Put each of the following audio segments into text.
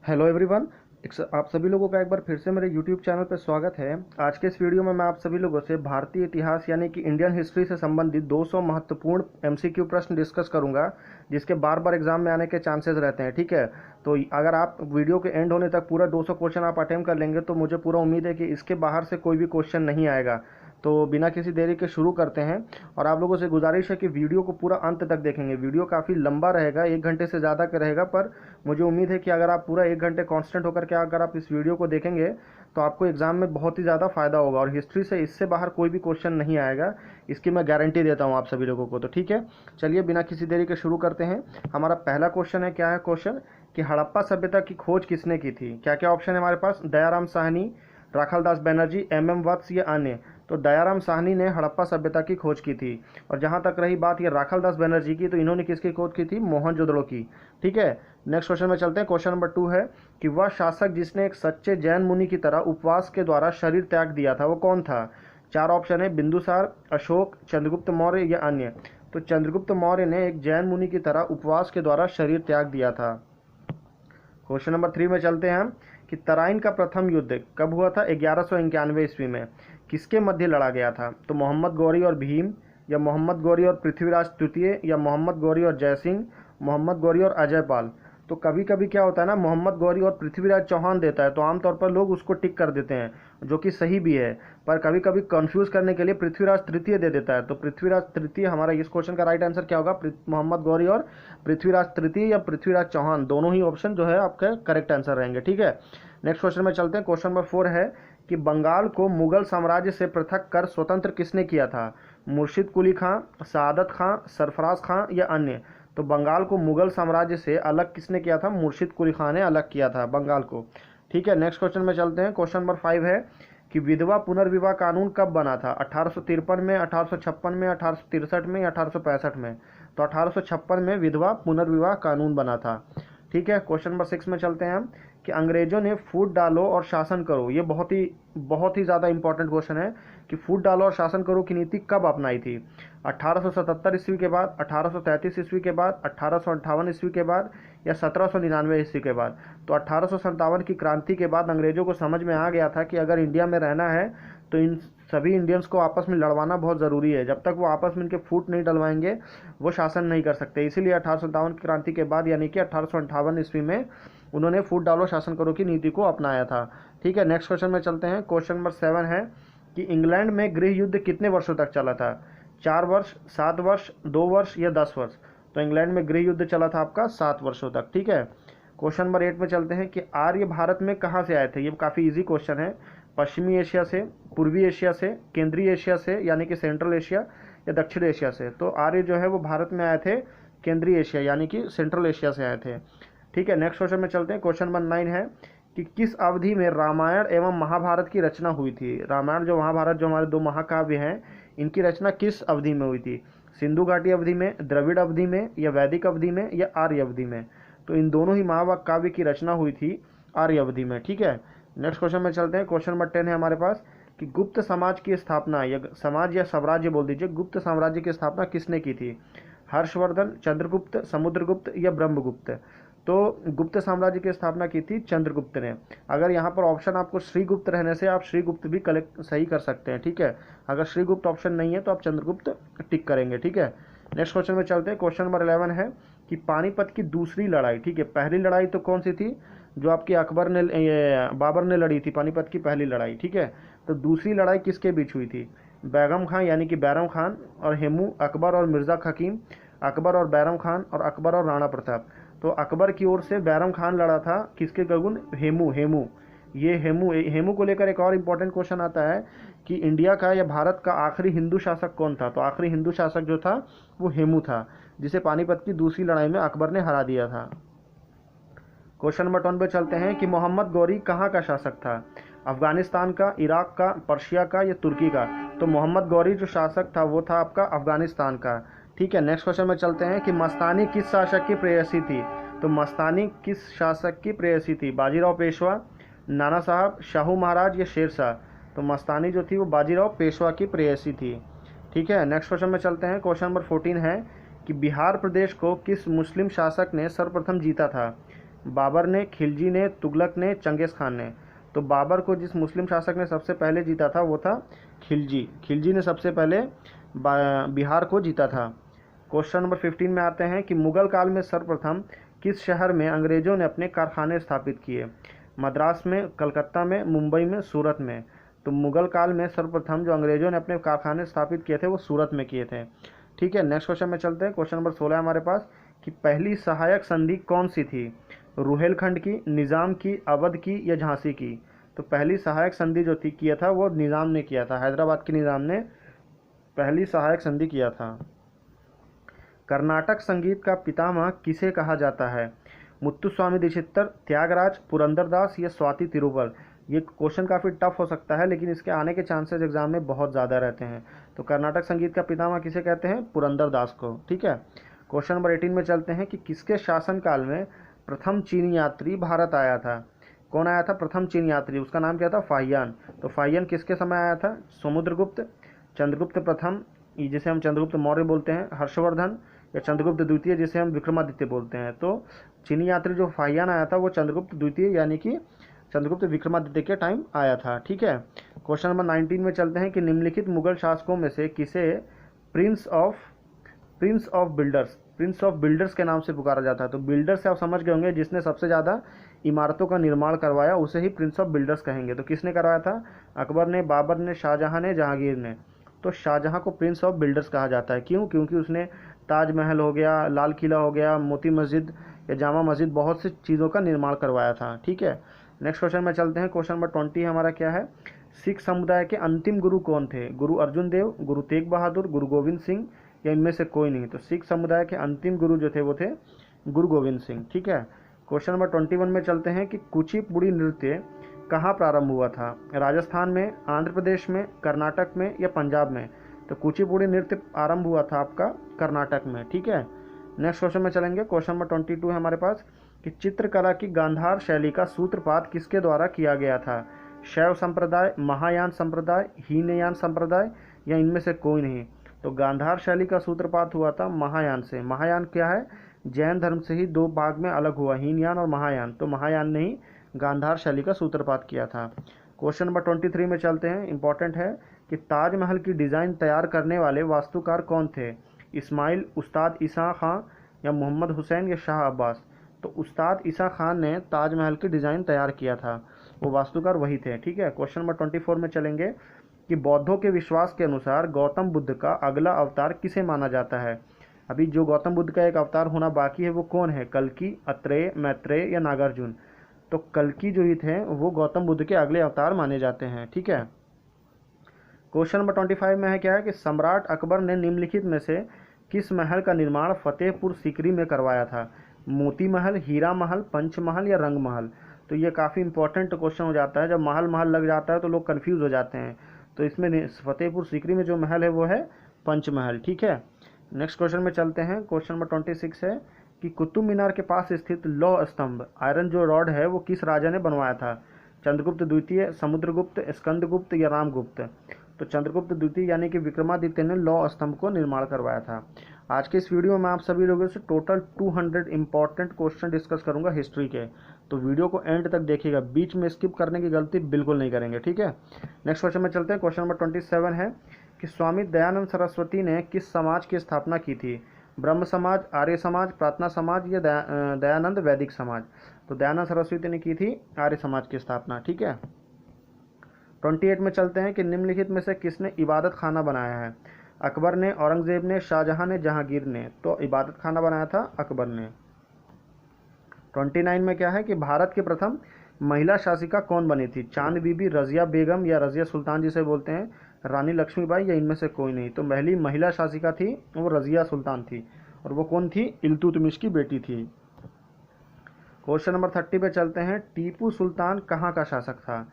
Hello everyone. आप सभी लोगों का एक बार फिर से मेरे यूट्यूब चैनल पर स्वागत है। आज के इस वीडियो में मैं आप सभी लोगों से भारतीय इतिहास यानी कि इंडियन हिस्ट्री से संबंधित 200 महत्वपूर्ण एमसीक्यू प्रश्न डिस्कस करूंगा, जिसके बार बार एग्जाम में आने के चांसेस रहते हैं। ठीक है, तो अगर आप वीडियो के एंड होने तक पूरा 200 क्वेश्चन आप अटेम्प्ट कर लेंगे तो मुझे पूरा उम्मीद है कि इसके बाहर से कोई भी क्वेश्चन नहीं आएगा। तो बिना किसी देरी के शुरू करते हैं। और आप लोगों से गुजारिश है कि वीडियो को पूरा अंत तक देखेंगे। वीडियो काफ़ी लंबा रहेगा, 1 घंटे से ज़्यादा का रहेगा, पर मुझे उम्मीद है कि अगर आप पूरा 1 घंटे कांस्टेंट होकर के अगर आप इस वीडियो को देखेंगे तो आपको एग्जाम में बहुत ही ज़्यादा फायदा होगा। और हिस्ट्री से इससे बाहर कोई भी क्वेश्चन नहीं आएगा, इसकी मैं गारंटी देता हूँ आप सभी लोगों को। तो ठीक है, चलिए बिना किसी देरी के शुरू करते हैं। हमारा पहला क्वेश्चन है, क्या है क्वेश्चन, कि हड़प्पा सभ्यता की खोज किसने की थी। क्या क्या ऑप्शन है हमारे पास, दयाराम साहनी, राखालदास बनर्जी, एम वत्स या अन्य। तो दयाराम साहनी ने हड़प्पा सभ्यता की खोज की थी। और जहाँ तक रही बात ये राखालदास बनर्जी की, तो इन्होंने किसकी खोज की थी, मोहनजोदड़ो की। ठीक है, नेक्स्ट क्वेश्चन में चलते हैं। क्वेश्चन नंबर 2 है कि वह शासक जिसने एक सच्चे जैन मुनि की तरह उपवास के द्वारा शरीर त्याग दिया था वो कौन था। 4 ऑप्शन है, बिंदुसार, अशोक, चंद्रगुप्त मौर्य या अन्य। तो चंद्रगुप्त मौर्य ने एक जैन मुनि की तरह उपवास के द्वारा शरीर त्याग दिया था। क्वेश्चन नंबर 3 में चलते हैं कि तराइन का प्रथम युद्ध कब हुआ था। 1191 ईस्वी में। किसके मध्य लड़ा गया था। तो मोहम्मद गौरी और भीम, या मोहम्मद गौरी और पृथ्वीराज तृतीय, या मोहम्मद गौरी और जयसिंह, मोहम्मद गौरी और अजयपाल। तो कभी कभी क्या होता है ना, मोहम्मद गौरी और पृथ्वीराज चौहान देता है तो आमतौर पर लोग उसको टिक कर देते हैं, जो कि सही भी है। पर कभी कभी कंफ्यूज करने के लिए पृथ्वीराज तृतीय दे देता है। तो पृथ्वीराज तृतीय हमारा इस क्वेश्चन का राइट आंसर क्या होगा, मोहम्मद गौरी और पृथ्वीराज तृतीय या पृथ्वीराज चौहान, दोनों ही ऑप्शन जो है आपका करेक्ट आंसर रहेंगे। ठीक है, नेक्स्ट क्वेश्चन में चलते हैं। क्वेश्चन नंबर 4 है कि बंगाल को मुगल साम्राज्य से पृथक कर स्वतंत्र किसने किया था। मुर्शिद कुली खां, सादत खां, सरफराज खां या अन्य। तो बंगाल को मुगल साम्राज्य से अलग किसने किया था, मुर्शिद कुली खां ने अलग किया था बंगाल को। ठीक है, नेक्स्ट क्वेश्चन में चलते हैं। क्वेश्चन नंबर 5 है कि विधवा पुनर्विवाह कानून कब बना था। 1853 में, 1856 में, 1863 में या 1865 में। तो 1856 में विधवा पुनर्विवाह कानून बना था। ठीक है, क्वेश्चन नंबर 6 में चलते हैं हम कि अंग्रेजों ने फूट डालो और शासन करो, ये बहुत ही ज़्यादा इंपॉर्टेंट क्वेश्चन है कि फूट डालो और शासन करो की नीति कब अपनाई थी। 1877 ईस्वी के बाद, 1833 ईस्वी के बाद, 1858 ईस्वी के बाद या 1799 ईस्वी के बाद। तो 1857 की क्रांति के बाद अंग्रेजों को समझ में आ गया था कि अगर इंडिया में रहना है तो इन सभी इंडियंस को आपस में लड़वाना बहुत ज़रूरी है। जब तक वो आपस में इनके फूट नहीं डलवाएंगे वो शासन नहीं कर सकते। इसीलिए 1857 की क्रांति के बाद यानी कि 1858 ईस्वी में उन्होंने फूट डालो शासन करो की नीति को अपनाया था। ठीक है, नेक्स्ट क्वेश्चन में चलते हैं। क्वेश्चन नंबर 7 है कि इंग्लैंड में गृह युद्ध कितने वर्षों तक चला था। 4 वर्ष, 7 वर्ष, 2 वर्ष या 10 वर्ष। तो इंग्लैंड में गृह युद्ध चला था आपका 7 वर्षों तक। ठीक है, क्वेश्चन नंबर 8 में चलते हैं कि आर्य भारत में कहाँ से आए थे। ये काफ़ी इजी क्वेश्चन है। पश्चिमी एशिया से, पूर्वी एशिया से, केंद्रीय एशिया से यानी कि सेंट्रल एशिया या दक्षिण एशिया से। तो आर्य जो है वो भारत में आए थे केंद्रीय एशिया यानी कि सेंट्रल एशिया से आए थे। ठीक है, नेक्स्ट क्वेश्चन में चलते हैं। क्वेश्चन नंबर 9 है कि किस अवधि में रामायण एवं महाभारत की रचना हुई थी। रामायण जो महाभारत जो हमारे 2 महाकाव्य हैं, इनकी रचना किस अवधि में हुई थी। सिंधु घाटी अवधि में, द्रविड़ अवधि में या वैदिक अवधि में या आर्य अवधि में। तो इन दोनों ही महाकाव्य की रचना हुई थी आर्य अवधि में। ठीक है, नेक्स्ट क्वेश्चन में चलते हैं। क्वेश्चन नंबर 10 है हमारे पास कि गुप्त समाज की स्थापना, या समाज या साम्राज्य बोल दीजिए, गुप्त साम्राज्य की स्थापना किसने की थी। हर्षवर्धन, चंद्रगुप्त, समुद्रगुप्त या ब्रह्मगुप्त। तो गुप्त साम्राज्य की स्थापना की थी चंद्रगुप्त ने। अगर यहाँ पर ऑप्शन आपको श्रीगुप्त रहने से आप श्रीगुप्त भी कलेक्ट सही कर सकते हैं। ठीक है, अगर श्रीगुप्त ऑप्शन नहीं है तो आप चंद्रगुप्त टिक करेंगे। ठीक है, नेक्स्ट क्वेश्चन में चलते हैं। क्वेश्चन नंबर 11 है कि पानीपत की दूसरी लड़ाई। ठीक है, पहली लड़ाई तो कौन सी थी, जो आपकी बाबर ने लड़ी थी, पानीपत की पहली लड़ाई। ठीक है, तो दूसरी लड़ाई किसके बीच हुई थी। बैगम खान यानी कि बैरम खान और हेमू, अकबर और मिर्ज़ा हकीम, अकबर और बैरम खान और अकबर और राणा प्रताप। तो अकबर की ओर से बैरम खान लड़ा था किसके गगुन, हेमू। ये हेमू को लेकर एक और इम्पोर्टेंट क्वेश्चन आता है कि इंडिया का या भारत का आखिरी हिंदू शासक कौन था। तो आखिरी हिंदू शासक जो था वो हेमू था, जिसे पानीपत की दूसरी लड़ाई में अकबर ने हरा दिया था। क्वेश्चन नंबर 12 पे चलते हैं कि मोहम्मद गौरी कहाँ का शासक था। अफगानिस्तान का, इराक का, पर्शिया का या तुर्की का। तो मोहम्मद गौरी जो शासक था वो था आपका अफगानिस्तान का। ठीक है, नेक्स्ट क्वेश्चन में चलते हैं कि मस्तानी किस शासक की प्रेयसी थी। तो मस्तानी किस शासक की प्रेयसी थी। बाजीराव पेशवा, नाना साहब, शाहू महाराज या शेरशाह। तो मस्तानी जो थी वो बाजीराव पेशवा की प्रेयसी थी। ठीक है, नेक्स्ट क्वेश्चन में चलते हैं। क्वेश्चन नंबर 14 है कि बिहार प्रदेश को किस मुस्लिम शासक ने सर्वप्रथम जीता था। बाबर ने, खिलजी ने, तुगलक ने, चंगेज़ खान ने। तो बाबर को जिस मुस्लिम शासक ने सबसे पहले जीता था वो था खिलजी। खिलजी ने सबसे पहले बिहार को जीता था। क्वेश्चन नंबर 15 में आते हैं कि मुगल काल में सर्वप्रथम किस शहर में अंग्रेजों ने अपने कारखाने स्थापित किए? मद्रास में, कलकत्ता में, मुंबई में, सूरत में। तो मुगल काल में सर्वप्रथम जो अंग्रेजों ने अपने कारखाने स्थापित किए थे वो सूरत में किए थे। ठीक है, नेक्स्ट क्वेश्चन में चलते हैं। क्वेश्चन नंबर 16 हमारे पास कि पहली सहायक संधि कौन सी थी? रुहेलखंड की, निज़ाम की, अवध की या झांसी की? तो पहली सहायक संधि जो थी किया था वो निज़ाम ने किया था। हैदराबाद के निज़ाम ने पहली सहायक संधि किया था। कर्नाटक संगीत का पितामह किसे कहा जाता है? मुत्तुस्वामी दीक्षितर, त्यागराज, पुरंदरदास या स्वाति तिरुवल? ये क्वेश्चन काफ़ी टफ हो सकता है लेकिन इसके आने के चांसेस एग्जाम में बहुत ज़्यादा रहते हैं। तो कर्नाटक संगीत का पितामह किसे कहते हैं? पुरंदरदास को। ठीक है, क्वेश्चन नंबर 18 में चलते हैं कि किसके शासनकाल में प्रथम चीनी यात्री भारत आया था? कौन आया था प्रथम चीनी यात्री? उसका नाम क्या था? फाहियान। तो फाहियान किसके समय आया था? समुद्रगुप्त, चंद्रगुप्त प्रथम जिसे हम चंद्रगुप्त मौर्य बोलते हैं, हर्षवर्धन या चंद्रगुप्त द्वितीय जिसे हम विक्रमादित्य बोलते हैं। तो चीनी यात्री जो फाहियान आया था वो चंद्रगुप्त द्वितीय यानी कि चंद्रगुप्त विक्रमादित्य के टाइम आया था। ठीक है, क्वेश्चन नंबर 19 में चलते हैं कि निम्नलिखित मुगल शासकों में से किसे प्रिंस ऑफ बिल्डर्स के नाम से पुकारा जाता है? तो बिल्डर्स से आप समझ गए होंगे जिसने सबसे ज़्यादा इमारतों का निर्माण करवाया उसे ही प्रिंस ऑफ बिल्डर्स कहेंगे। तो किसने करवाया था? अकबर ने, बाबर ने, शाहजहां ने, जहांगीर ने। तो शाहजहां को प्रिंस ऑफ बिल्डर्स कहा जाता है। क्यों? क्योंकि उसने ताजमहल हो गया, लाल किला हो गया, मोती मस्जिद या जामा मस्जिद, बहुत सी चीज़ों का निर्माण करवाया था। ठीक है, नेक्स्ट क्वेश्चन में चलते हैं। क्वेश्चन नंबर 20 हमारा क्या है? सिख समुदाय के अंतिम गुरु कौन थे? गुरु अर्जुन देव, गुरु तेग बहादुर, गुरु गोविंद सिंह या इनमें से कोई नहीं? तो सिख समुदाय के अंतिम गुरु जो थे वो थे गुरु गोविंद सिंह। ठीक है, क्वेश्चन नंबर 21 में चलते हैं कि कुचिपुड़ी नृत्य कहाँ प्रारंभ हुआ था? राजस्थान में, आंध्र प्रदेश में, कर्नाटक में या पंजाब में? तो कुचिपुड़ी नृत्य आरंभ हुआ था आपका कर्नाटक में। ठीक है, नेक्स्ट क्वेश्चन में चलेंगे। क्वेश्चन नंबर 22 है हमारे पास कि चित्रकला की गांधार शैली का सूत्रपात किसके द्वारा किया गया था? शैव संप्रदाय, महायान संप्रदाय, हीनयान संप्रदाय या इनमें से कोई नहीं? तो गांधार शैली का सूत्रपात हुआ था महायान से। महायान क्या है? जैन धर्म से ही दो भाग में अलग हुआ, हीनयान और महायान। तो महायान ने ही गांधार शैली का सूत्रपात किया था। क्वेश्चन नंबर 23 में चलते हैं, इंपॉर्टेंट है कि ताजमहल की डिज़ाइन तैयार करने वाले वास्तुकार कौन थे? इस्माइल, उस्ताद ईसा खां या मोहम्मद हुसैन या शाह अब्बास? तो उस्ताद ईसा खान ने ताजमहल की डिज़ाइन तैयार किया था, वो वास्तुकार वही थे। ठीक है, क्वेश्चन नंबर 24 में चलेंगे कि बौद्धों के विश्वास के अनुसार गौतम बुद्ध का अगला अवतार किसे माना जाता है? अभी जो गौतम बुद्ध का एक अवतार होना बाकी है वो कौन है? कल्कि, अत्रेय, मैत्रेय या नागार्जुन? तो कल्कि जो ही थे वो गौतम बुद्ध के अगले अवतार माने जाते हैं। ठीक है, क्वेश्चन नंबर 25 में है क्या है कि सम्राट अकबर ने निम्नलिखित में से किस महल का निर्माण फतेहपुर सीकरी में करवाया था? मोती महल, हीरा महल, पंच महल या रंग महल? तो ये काफ़ी इंपॉर्टेंट क्वेश्चन हो जाता है। जब महल महल लग जाता है तो लोग कंफ्यूज हो जाते हैं। तो इसमें फतेहपुर सीकरी में जो महल है वो है पंच महल। ठीक है, नेक्स्ट क्वेश्चन में चलते हैं। क्वेश्चन नंबर 26 है कि कुतुब मीनार के पास स्थित लौह स्तंभ, आयरन जो रॉड है वो किस राजा ने बनवाया था? चंद्रगुप्त द्वितीय, समुद्रगुप्त, स्कंदगुप्त या रामगुप्त? तो चंद्रगुप्त द्वितीय यानी कि विक्रमादित्य ने लौह स्तंभ को निर्माण करवाया था। आज के इस वीडियो में आप सभी लोगों से टोटल 200 इंपॉर्टेंट क्वेश्चन डिस्कस करूंगा हिस्ट्री के, तो वीडियो को एंड तक देखिएगा, बीच में स्किप करने की गलती बिल्कुल नहीं करेंगे। ठीक है, नेक्स्ट क्वेश्चन में चलते हैं। क्वेश्चन नंबर 27 है कि स्वामी दयानंद सरस्वती ने किस समाज की स्थापना की थी? ब्रह्म समाज, आर्य समाज, प्रार्थना समाज या दयानंद वैदिक समाज? तो दयानंद सरस्वती ने की थी आर्य समाज की स्थापना। ठीक है, 28 में चलते हैं कि निम्नलिखित में से किसने इबादत खाना बनाया है? अकबर ने, औरंगजेब ने, शाहजहां ने, जहांगीर ने? तो इबादत खाना बनाया था अकबर ने। 29 में क्या है कि भारत की प्रथम महिला शासिका कौन बनी थी? चांद बीबी, रजिया बेगम या रजिया सुल्तान जिसे बोलते हैं, रानी लक्ष्मीबाई या इनमें से कोई नहीं? तो पहली महिला शासिका थी वो रजिया सुल्तान थी, और वो कौन थी? इल्तुतमिश की बेटी थी। क्वेश्चन नंबर 30 पे चलते हैं। टीपू सुल्तान कहाँ का शासक था?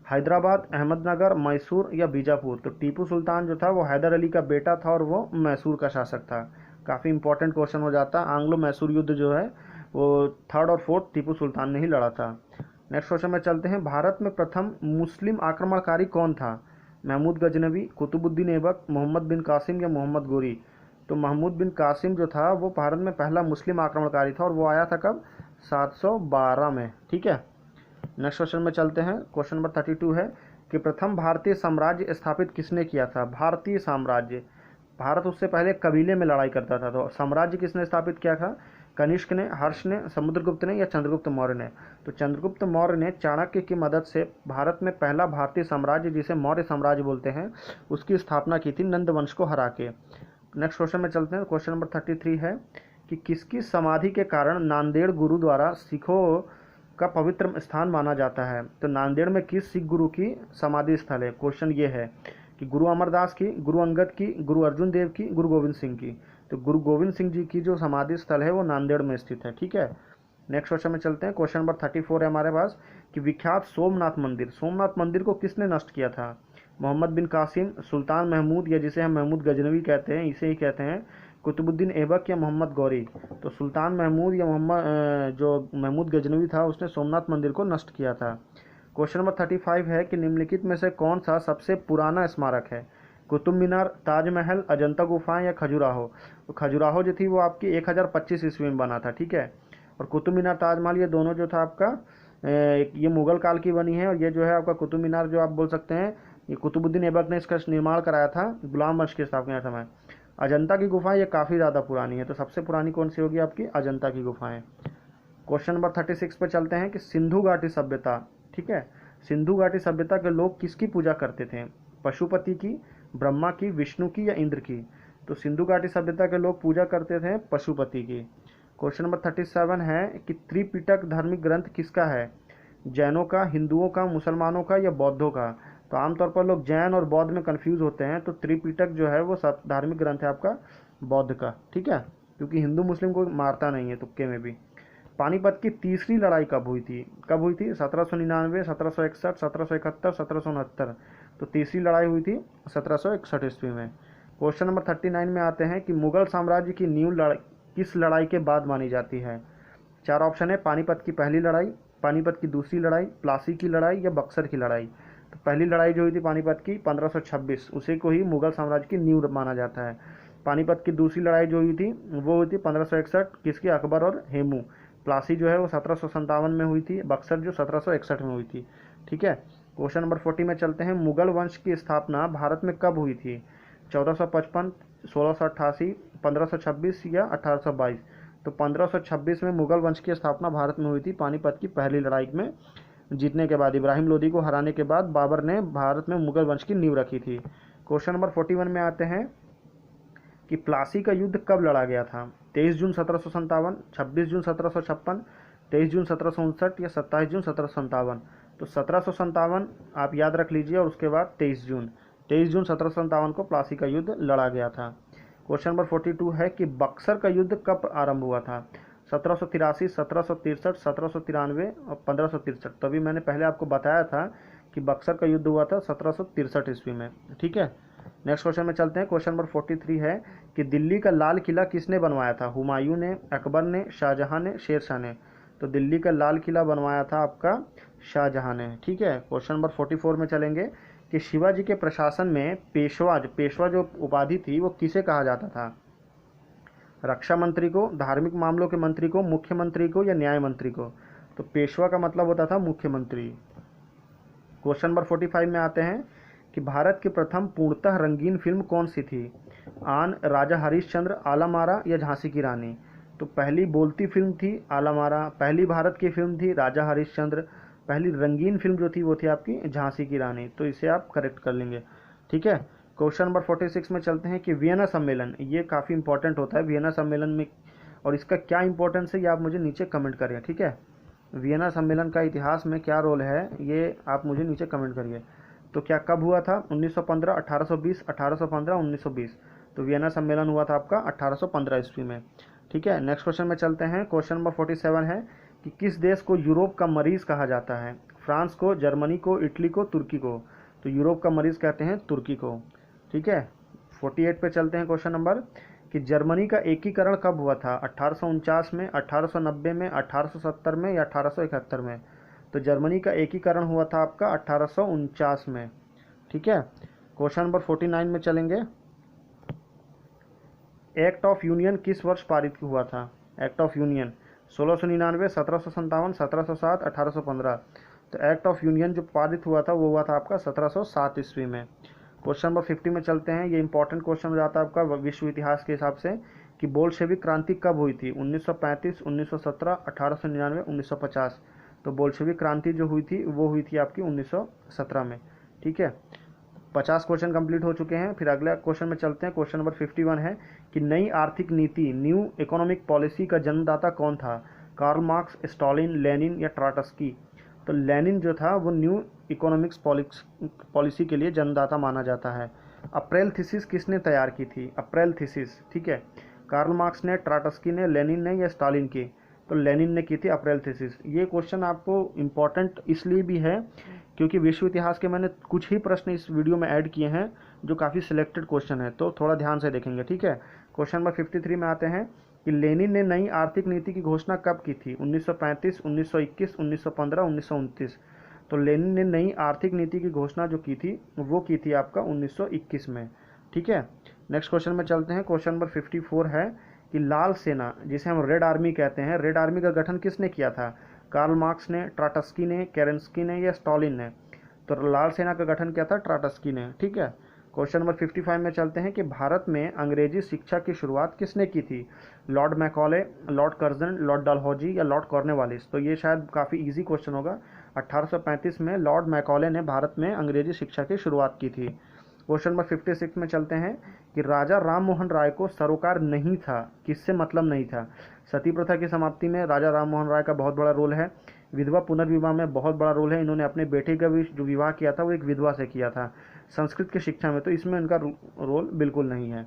हैदराबाद, अहमदनगर, मैसूर या बीजापुर? तो टीपू सुल्तान जो था वो हैदर अली का बेटा था और वो मैसूर का शासक था। काफ़ी इंपॉर्टेंट क्वेश्चन हो जाता है। आंग्लो मैसूर युद्ध जो है वो 3rd और 4th टीपू सुल्तान ने ही लड़ा था। नेक्स्ट क्वेश्चन में चलते हैं। भारत में प्रथम मुस्लिम आक्रमणकारी कौन था? महमूद गजनवी, कुतुबुद्दीन ऐबक, मोहम्मद बिन कासिम या मोहम्मद गोरी? तो महमूद बिन कासिम जो था वो भारत में पहला मुस्लिम आक्रमणकारी था, और वो आया था कब? 1712 में। ठीक है, नेक्स्ट क्वेश्चन में चलते हैं। क्वेश्चन नंबर 32 है कि प्रथम भारतीय साम्राज्य स्थापित किसने किया था? भारतीय साम्राज्य, भारत उससे पहले कबीले में लड़ाई करता था, तो साम्राज्य किसने स्थापित किया था? कनिष्क ने, हर्ष ने, समुद्रगुप्त ने या चंद्रगुप्त मौर्य ने? तो चंद्रगुप्त मौर्य ने चाणक्य की मदद से भारत में पहला भारतीय साम्राज्य, जिसे मौर्य साम्राज्य बोलते हैं, उसकी स्थापना की थी नंद वंश को हरा के। नेक्स्ट क्वेश्चन में चलते हैं। क्वेश्चन नंबर 33 है कि किसकी समाधि के कारण नांदेड़ गुरुद्वारा सिखों का पवित्र स्थान माना जाता है? तो नांदेड़ में किस सिख गुरु की समाधि स्थल है? क्वेश्चन ये है कि गुरु अमरदास की, गुरु अंगद की, गुरु अर्जुन देव की, गुरु गोविंद सिंह की? तो गुरु गोविंद सिंह जी की जो समाधि स्थल है वो नांदेड़ में स्थित है। ठीक है, नेक्स्ट क्वेश्चन में चलते हैं। क्वेश्चन नंबर 34 है हमारे पास कि विख्यात सोमनाथ मंदिर, सोमनाथ मंदिर को किसने नष्ट किया था? मोहम्मद बिन कासिम, सुल्तान महमूद, या जिसे हम महमूद गजनवी कहते हैं, इसे ही कहते हैं, कुतुबुद्दीन ऐबक या मोहम्मद गौरी? तो सुल्तान महमूद या जो महमूद गजनवी था, उसने सोमनाथ मंदिर को नष्ट किया था। क्वेश्चन नंबर 35 है कि निम्नलिखित में से कौन सा सबसे पुराना स्मारक है? कुतुब मीनार, ताजमहल, अजंता गुफाएं या खजुराहो? तो खजुराहो जो थी वो आपकी 1025 ईस्वी में बना था। ठीक है, और कुतुब मीनार, ताजमहल, ये दोनों जो था आपका ये मुगल काल की बनी है, और ये जो है आपका कुतुब मीनार जो आप बोल सकते हैं, ये कुतुबुद्दीन ऐबक ने इसका निर्माण कराया था गुलाम वंश की स्थापना के समय। अजंता की गुफाएं ये काफ़ी ज़्यादा पुरानी है, तो सबसे पुरानी कौन सी होगी आपकी? अजंता की गुफाएं। क्वेश्चन नंबर 36 पे चलते हैं कि सिंधु घाटी सभ्यता, ठीक है, सिंधु घाटी सभ्यता के लोग किसकी पूजा करते थे? पशुपति की, ब्रह्मा की, विष्णु की या इंद्र की? तो सिंधु घाटी सभ्यता के लोग पूजा करते थे पशुपति की। क्वेश्चन नंबर 37 है कि त्रिपिटक धार्मिक ग्रंथ किसका है? जैनों का, हिंदुओं का, मुसलमानों का या बौद्धों का? तो आमतौर पर लोग जैन और बौद्ध में कंफ्यूज होते हैं, तो त्रिपिटक जो है वो सब धार्मिक ग्रंथ है आपका बौद्ध का। ठीक है, क्योंकि हिंदू मुस्लिम को मारता नहीं है तुक्के में भी। पानीपत की तीसरी लड़ाई कब हुई थी? कब हुई थी? 1799, 1761, 1771, 1769। तो तीसरी लड़ाई हुई थी 1761 ईस्वी में। क्वेश्चन नंबर 39 में आते हैं कि मुगल साम्राज्य की नींव किस लड़ाई के बाद मानी जाती है? चार ऑप्शन है, पानीपत की पहली लड़ाई, पानीपत की दूसरी लड़ाई, प्लासी की लड़ाई या बक्सर की लड़ाई? तो पहली लड़ाई जो हुई थी पानीपत की 1526, उसी को ही मुगल साम्राज्य की नींव माना जाता है। पानीपत की दूसरी लड़ाई जो हुई थी वो हुई थी 1561, किसकी? अकबर और हेमू। प्लासी जो है वो 1757 में हुई थी, बक्सर जो 1761 में हुई थी। ठीक है, क्वेश्चन नंबर 40 में चलते हैं। मुगल वंश की स्थापना भारत में कब हुई थी? 1455, 1688, 1526 या 1822? तो 1526 में मुगल वंश की स्थापना भारत में हुई थी, पानीपत की पहली लड़ाई में जीतने के बाद, इब्राहिम लोदी को हराने के बाद बाबर ने भारत में मुगल वंश की नींव रखी थी। क्वेश्चन नंबर 41 में आते हैं कि प्लासी का युद्ध कब लड़ा गया था? 23 जून 1757, 26 जून 1756, 23 जून 1759 या 27 जून 1757? तो 1757 आप याद रख लीजिए, और उसके बाद 23 जून 1757 को प्लासी का युद्ध लड़ा गया था। क्वेश्चन नंबर 42 है कि बक्सर का युद्ध कब आरंभ हुआ था? 1783, 1763, 1793 और 1563। तभी मैंने पहले आपको बताया था कि बक्सर का युद्ध हुआ था 1763 ईस्वी में। ठीक है, नेक्स्ट क्वेश्चन में चलते हैं। क्वेश्चन नंबर 43 है कि दिल्ली का लाल किला किसने बनवाया था? हुमायूं ने, अकबर ने, शाहजहां ने, शेरशाह ने? तो दिल्ली का लाल किला बनवाया था आपका शाहजहां ने। ठीक है, क्वेश्चन नंबर 44 में चलेंगे कि शिवाजी के प्रशासन में पेशवा जो उपाधि थी वो किसे कहा जाता था? रक्षा मंत्री को, धार्मिक मामलों के मंत्री को, मुख्यमंत्री को या न्याय मंत्री को? तो पेशवा का मतलब होता था मुख्यमंत्री। क्वेश्चन नंबर 45 में आते हैं कि भारत की प्रथम पूर्णतः रंगीन फिल्म कौन सी थी? आन, राजा हरिश्चंद्र, आलमारा या झांसी की रानी? तो पहली बोलती फिल्म थी आलमारा, पहली भारत की फिल्म थी राजा हरिश्चंद्र, पहली रंगीन फिल्म जो थी वो थी आपकी झांसी की रानी। तो इसे आप करेक्ट कर लेंगे। ठीक है, क्वेश्चन नंबर 46 में चलते हैं कि वियना सम्मेलन, ये काफ़ी इंपॉर्टेंट होता है वियना सम्मेलन में, और इसका क्या इंपॉर्टेंस है ये आप मुझे नीचे कमेंट करिए। ठीक है, वियना सम्मेलन का इतिहास में क्या रोल है ये आप मुझे नीचे कमेंट करिए। तो क्या कब हुआ था? 1915, 1820, 1815, 1920? तो वियना सम्मेलन हुआ था आपका 1815 ईस्वी में। ठीक है, नेक्स्ट क्वेश्चन में चलते हैं। क्वेश्चन नंबर 47 है कि किस देश को यूरोप का मरीज कहा जाता है? फ्रांस को, जर्मनी को, इटली को, तुर्की को? तो यूरोप का मरीज कहते हैं तुर्की को। ठीक है, 48 पे चलते हैं। क्वेश्चन नंबर कि जर्मनी का एकीकरण कब हुआ था? 1849 में, 1890 में, 1870 में या 1871 में? तो जर्मनी का एकीकरण हुआ था आपका 1849 में। ठीक है, क्वेश्चन नंबर 49 में चलेंगे। एक्ट ऑफ यूनियन किस वर्ष पारित हुआ था? Act of union 1699, 1757, 1707, 1815। तो एक्ट ऑफ यूनियन जो पारित हुआ था वो हुआ था आपका 1707 ईस्वी में। क्वेश्चन नंबर 50 में चलते हैं। ये इंपॉर्टेंट क्वेश्चन हो जाता है आपका विश्व इतिहास के हिसाब से कि बोल्शेविक क्रांति कब हुई थी। 1935, 1917, 1899, 1950। तो बोल्शेविक क्रांति जो हुई थी वो हुई थी आपकी 1917 में। ठीक है, 50 क्वेश्चन कंप्लीट हो चुके हैं। फिर अगला क्वेश्चन में चलते हैं। क्वेश्चन नंबर 51 है कि नई आर्थिक नीति, न्यू इकोनॉमिक पॉलिसी का जन्मदाता कौन था। कार्ल मार्क्स, स्टालिन, लेनिन या ट्राटस्की। तो लेनिन जो था वो न्यू इकोनॉमिक्स पॉलिसी के लिए जन्मदाता माना जाता है। अप्रैल थीसिस किसने तैयार की थी। अप्रैल थीसिस, ठीक है, कार्ल मार्क्स ने, ट्राटस्की ने, लेनिन ने या स्टालिन की। तो लेनिन ने की थी अप्रैल थीसिस। ये क्वेश्चन आपको इम्पॉर्टेंट इसलिए भी है क्योंकि विश्व इतिहास के मैंने कुछ ही प्रश्न इस वीडियो में ऐड किए हैं जो काफ़ी सिलेक्टेड क्वेश्चन है, तो थोड़ा ध्यान से देखेंगे। ठीक है, क्वेश्चन नंबर 53 में आते हैं कि लेनिन ने नई आर्थिक नीति की घोषणा कब की थी। 1935, 1921, 1915, 1929। तो लेनिन ने नई आर्थिक नीति की घोषणा जो की थी वो की थी आपका 1921 में। ठीक है, नेक्स्ट क्वेश्चन में चलते हैं। क्वेश्चन नंबर 54 है कि लाल सेना जिसे हम रेड आर्मी कहते हैं, रेड आर्मी का गठन किसने किया था। कार्ल मार्क्स ने, ट्राटस्की ने, केरेंस्की ने या स्टालिन ने। तो लाल सेना का गठन किया था ट्राटस्की ने। ठीक है, क्वेश्चन नंबर 55 में चलते हैं कि भारत में अंग्रेजी शिक्षा की शुरुआत किसने की थी। Lord Macaulay, Lord Curzon, Lord Dalhousie या लॉर्ड कॉर्नवालिस। तो ये शायद काफ़ी इजी क्वेश्चन होगा। 1835 में लॉर्ड मैकॉले ने भारत में अंग्रेजी शिक्षा की शुरुआत की थी। क्वेश्चन नंबर 56 में चलते हैं कि राजा राम मोहन राय को सरोकार नहीं था, किससे मतलब नहीं था। सती प्रथा की समाप्ति में राजा राम मोहन राय का बहुत बड़ा रोल है। विधवा पुनर्विवाह में बहुत बड़ा रोल है, इन्होंने अपने बेटे का भी जो विवाह किया था वो एक विधवा से किया था। संस्कृत की शिक्षा में तो इसमें इनका रोल बिल्कुल नहीं है।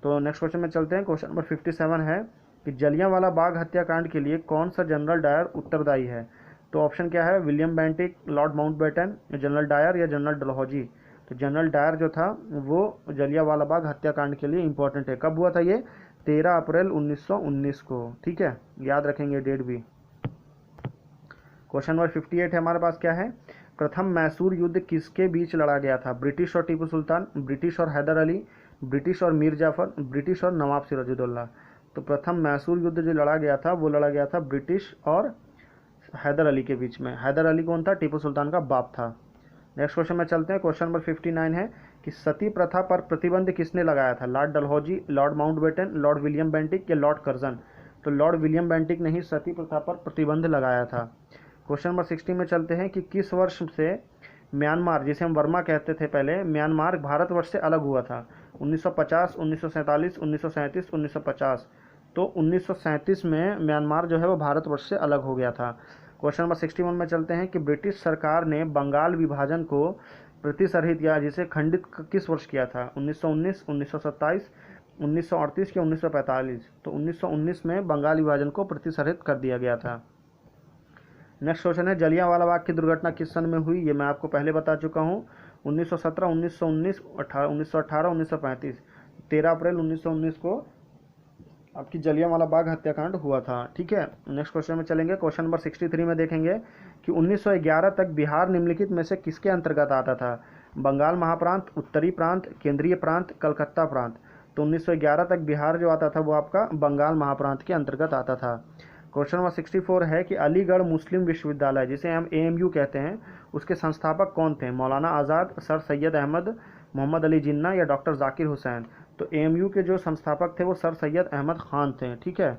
तो नेक्स्ट क्वेश्चन में चलते हैं। क्वेश्चन नंबर 57 है कि जलियांवाला बाग हत्याकांड के लिए कौन सा जनरल डायर उत्तरदायी है। तो ऑप्शन क्या है, William Bentinck, Lord Mountbatten, General Dyer या जनरल डलहौजी। तो जनरल डायर जो था वो जलियांवाला बाग हत्याकांड के लिए इंपॉर्टेंट है। कब हुआ था ये, 13 अप्रैल 1919 को। ठीक है, याद रखेंगे डेट भी। क्वेश्चन नंबर 58 है हमारे पास, क्या है, प्रथम मैसूर युद्ध किसके बीच लड़ा गया था। ब्रिटिश और टीपू सुल्तान, ब्रिटिश और हैदर अली, ब्रिटिश और मीर जाफर, ब्रिटिश और नवाब सिराजुद्दौला। तो प्रथम मैसूर युद्ध जो लड़ा गया था वो लड़ा गया था ब्रिटिश और हैदर अली के बीच में। हैदर अली कौन था, टीपू सुल्तान का बाप था। नेक्स्ट क्वेश्चन में चलते हैं। क्वेश्चन नंबर 59 है कि सती प्रथा पर प्रतिबंध किसने लगाया था। Lord Dalhousie, Lord Mountbatten, Lord William Bentinck या लॉर्ड कर्जन। तो लॉर्ड विलियम बेंटिक ने ही सती प्रथा पर प्रतिबंध लगाया था। क्वेश्चन नंबर 60 में चलते हैं कि किस वर्ष से म्यांमार, जिसे हम वर्मा कहते थे पहले, म्यांमार भारतवर्ष से अलग हुआ था। 1950, 1947, 1937, 1950। तो 1937 में म्यांमार जो है वो भारतवर्ष से अलग हो गया था। क्वेश्चन नंबर 61 में चलते हैं कि ब्रिटिश सरकार ने बंगाल विभाजन को प्रतिसरहित या जिसे खंडित किस वर्ष किया था। 1919, 1927, 1938 या 1945। तो 1919 में बंगाल विभाजन को प्रतिसरहित कर दिया गया था। नेक्स्ट क्वेश्चन है, जलियांवाला बाग की दुर्घटना किस सन में हुई। ये मैं आपको पहले बता चुका हूँ। 1917, 1919, 1918, 1935। 13 अप्रैल 1919 को आपकी जलियांवाला बाग हत्याकांड हुआ था। ठीक है, नेक्स्ट क्वेश्चन में चलेंगे। क्वेश्चन नंबर 63 में देखेंगे कि 1911 तक बिहार निम्नलिखित में से किसके अंतर्गत आता था। बंगाल महाप्रांत, उत्तरी प्रांत, केंद्रीय प्रांत, कलकत्ता प्रांत। तो 1911 तक बिहार जो आता था वो आपका बंगाल महाप्रांत के अंतर्गत आता था। क्वेश्चन नंबर 64 है कि अलीगढ़ मुस्लिम विश्वविद्यालय जिसे हम AMU कहते हैं उसके संस्थापक कौन थे। मौलाना आज़ाद, सर सैयद अहमद, मोहम्मद अली जिन्ना या डॉक्टर जाकिर हुसैन। तो AMU के जो संस्थापक थे वो सर सैयद अहमद खान थे। ठीक है,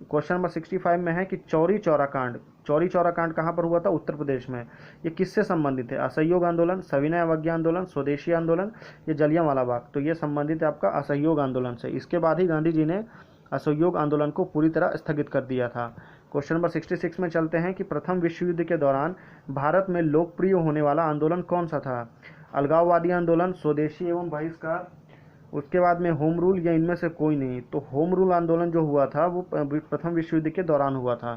क्वेश्चन नंबर 65 में है कि चौरी चौरा कांड, चौरी चौरा कांड कहाँ पर हुआ था, उत्तर प्रदेश में। ये किससे संबंधित है, असहयोग आंदोलन, सविनय अवज्ञा आंदोलन, स्वदेशी आंदोलन या जलियांवाला बाग। तो ये संबंधित है आपका असहयोग आंदोलन से। इसके बाद ही गांधी जी ने असहयोग आंदोलन को पूरी तरह स्थगित कर दिया था। क्वेश्चन नंबर 66 में चलते हैं कि प्रथम विश्व युद्ध के दौरान भारत में लोकप्रिय होने वाला आंदोलन कौन सा था। अलगाववादी आंदोलन, स्वदेशी एवं बहिष्कार, उसके बाद में होम रूल या इनमें से कोई नहीं। तो होम रूल आंदोलन जो हुआ था वो प्रथम विश्व युद्ध के दौरान हुआ था।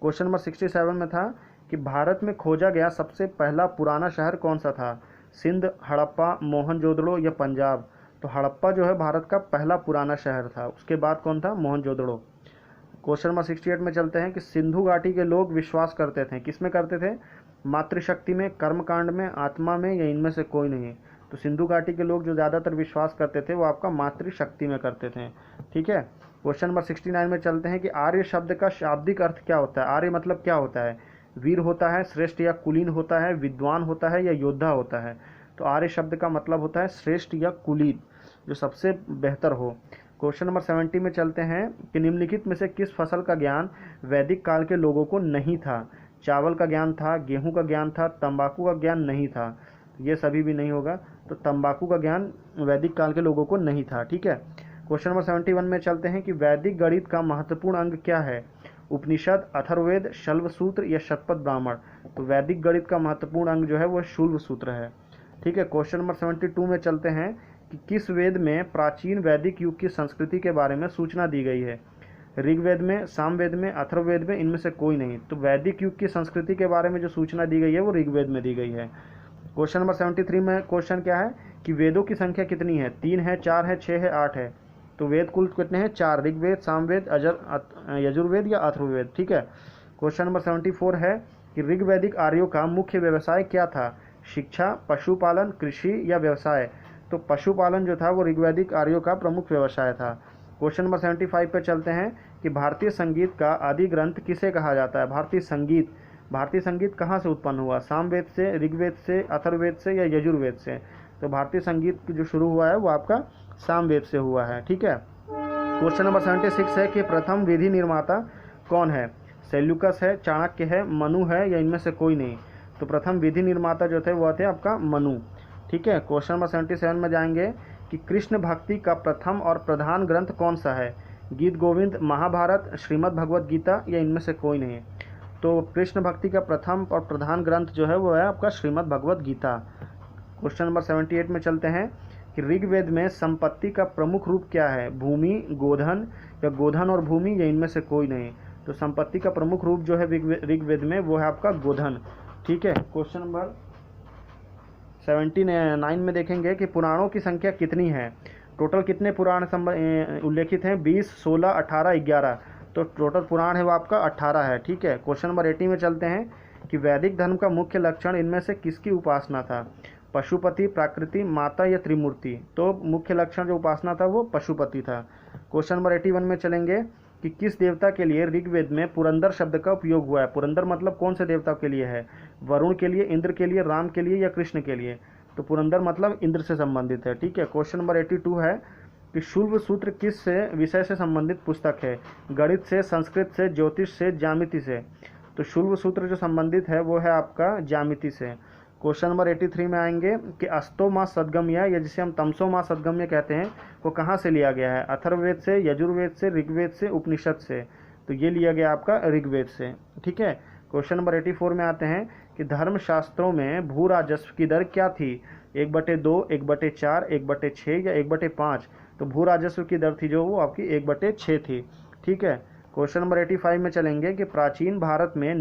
क्वेश्चन नंबर 67 में था कि भारत में खोजा गया सबसे पहला पुराना शहर कौन सा था। सिंध, हड़प्पा, मोहनजोदड़ो या पंजाब। तो हड़प्पा जो है भारत का पहला पुराना शहर था, उसके बाद कौन था, मोहनजोदड़ो। क्वेश्चन नंबर 68 में चलते हैं कि सिंधु घाटी के लोग विश्वास करते थे, किसमें करते थे, मातृशक्ति में, कर्मकांड में, आत्मा में या इनमें से कोई नहीं। तो सिंधु घाटी के लोग जो ज़्यादातर विश्वास करते थे वो आपका मातृशक्ति में करते थे। ठीक है, क्वेश्चन नंबर 69 में चलते हैं कि आर्य शब्द का शाब्दिक अर्थ क्या होता है। आर्य मतलब क्या होता है? वीर होता है, श्रेष्ठ या कुलीन होता है, विद्वान होता है या योद्धा होता है। तो आर्य शब्द का मतलब होता है श्रेष्ठ या कुलीन, जो सबसे बेहतर हो। क्वेश्चन नंबर 70 में चलते हैं कि निम्नलिखित में से किस फसल का ज्ञान वैदिक काल के लोगों को नहीं था। चावल का ज्ञान था, गेहूं का ज्ञान था, तंबाकू का ज्ञान नहीं था। ये सभी भी नहीं होगा, तो तंबाकू का ज्ञान वैदिक काल के लोगों को नहीं था। ठीक है। क्वेश्चन नंबर 71 में चलते हैं कि वैदिक गणित का महत्वपूर्ण अंग क्या है। उपनिषद, अथर्ववेद, शल्व सूत्र या शतपथ ब्राह्मण। तो वैदिक गणित का महत्वपूर्ण अंग जो है वो शूल्व सूत्र है। ठीक है। क्वेश्चन नंबर 72 में चलते हैं कि किस वेद में प्राचीन वैदिक युग की संस्कृति के बारे में सूचना दी गई है। ऋग्वेद में, सामवेद में, अथर्ववेद में, इनमें से कोई नहीं। तो वैदिक युग की संस्कृति के बारे में जो सूचना दी गई है वो ऋग्वेद में दी गई है। क्वेश्चन नंबर 73 में क्वेश्चन क्या है कि वेदों की संख्या कितनी है। 3 है, 4 है, 6 है, 8 है। तो वेद कुल कितने हैं? 4। ऋग्वेद, सामवेद, यजुर्वेद या अथर्ववेद। ठीक है। क्वेश्चन नंबर 74 है कि ऋग्वैदिक आर्यों का मुख्य व्यवसाय क्या था। शिक्षा, पशुपालन, कृषि या व्यवसाय। तो पशुपालन जो था वो ऋग्वैदिक आर्यों का प्रमुख व्यवसाय था। क्वेश्चन नंबर 75 पे चलते हैं कि भारतीय संगीत का आदि ग्रंथ किसे कहा जाता है। भारतीय संगीत कहाँ से उत्पन्न हुआ। सामवेद से, ऋग्वेद से, अथर्ववेद से या यजुर्वेद से। तो भारतीय संगीत जो शुरू हुआ है वो आपका सामवेद से हुआ है। ठीक है। क्वेश्चन नंबर 76 है कि प्रथम विधि निर्माता कौन है। सेल्यूकस है, चाणक्य है, मनु है या इनमें से कोई नहीं। तो प्रथम विधि निर्माता जो थे वो थे आपका मनु। ठीक है। क्वेश्चन नंबर 77 में जाएंगे कि कृष्ण भक्ति का प्रथम और प्रधान ग्रंथ कौन सा है। गीत गोविंद, महाभारत, श्रीमद् भगवद गीता या इनमें से कोई नहीं। तो कृष्ण भक्ति का प्रथम और प्रधान ग्रंथ जो है वो है आपका श्रीमद् भगवद गीता। क्वेश्चन नंबर 78 में चलते हैं कि ऋग्वेद में संपत्ति का प्रमुख रूप क्या है। भूमि, गोधन या गोधन और भूमि या इनमें से कोई नहीं। तो संपत्ति का प्रमुख रूप जो है ऋग्वेद में वो है आपका गोधन। ठीक है। क्वेश्चन नंबर 79 में देखेंगे कि पुराणों की संख्या कितनी है। टोटल कितने पुराण उल्लेखित हैं। 20, 16, 18, 11। तो टोटल पुराण है वो आपका 18 है। ठीक है। क्वेश्चन नंबर 80 में चलते हैं कि वैदिक धर्म का मुख्य लक्षण इनमें से किसकी उपासना था। पशुपति, प्राकृति, माता या त्रिमूर्ति। तो मुख्य लक्षण जो उपासना था वो पशुपति था। क्वेश्चन नंबर 81 में चलेंगे कि किस देवता के लिए ऋग्वेद में पुरंदर शब्द का उपयोग हुआ है। पुरंदर मतलब कौन से देवता के लिए है। वरुण के लिए, इंद्र के लिए, राम के लिए या कृष्ण के लिए। तो पुरंदर मतलब इंद्र से संबंधित है। ठीक है। क्वेश्चन नंबर 82 है कि शूल्व सूत्र किस विषय से संबंधित पुस्तक है। गणित से, संस्कृत से, ज्योतिष से, ज्यामिति से। तो शूल्व सूत्र जो संबंधित है वो है आपका ज्यामिति से। क्वेश्चन नंबर 83 में आएंगे कि अस्तो माँ सदगम्य या जिसे हम तमसो माँ सदगम्य कहते हैं वो कहाँ से लिया गया है। अथर्ववेद से, यजुर्वेद से, ऋग्वेद से, उपनिषद से। तो ये लिया गया आपका ऋग्वेद से। ठीक है। क्वेश्चन नंबर 84 में आते हैं कि धर्मशास्त्रों में भू राजस्व की दर क्या थी। 1/2, 1/4, 1/6 या 1/5। तो भू राजस्व की दर थी जो वो आपकी 1/6 थी। ठीक है। क्वेश्चन नंबर 85 में चलेंगे कि प्राचीन भारत में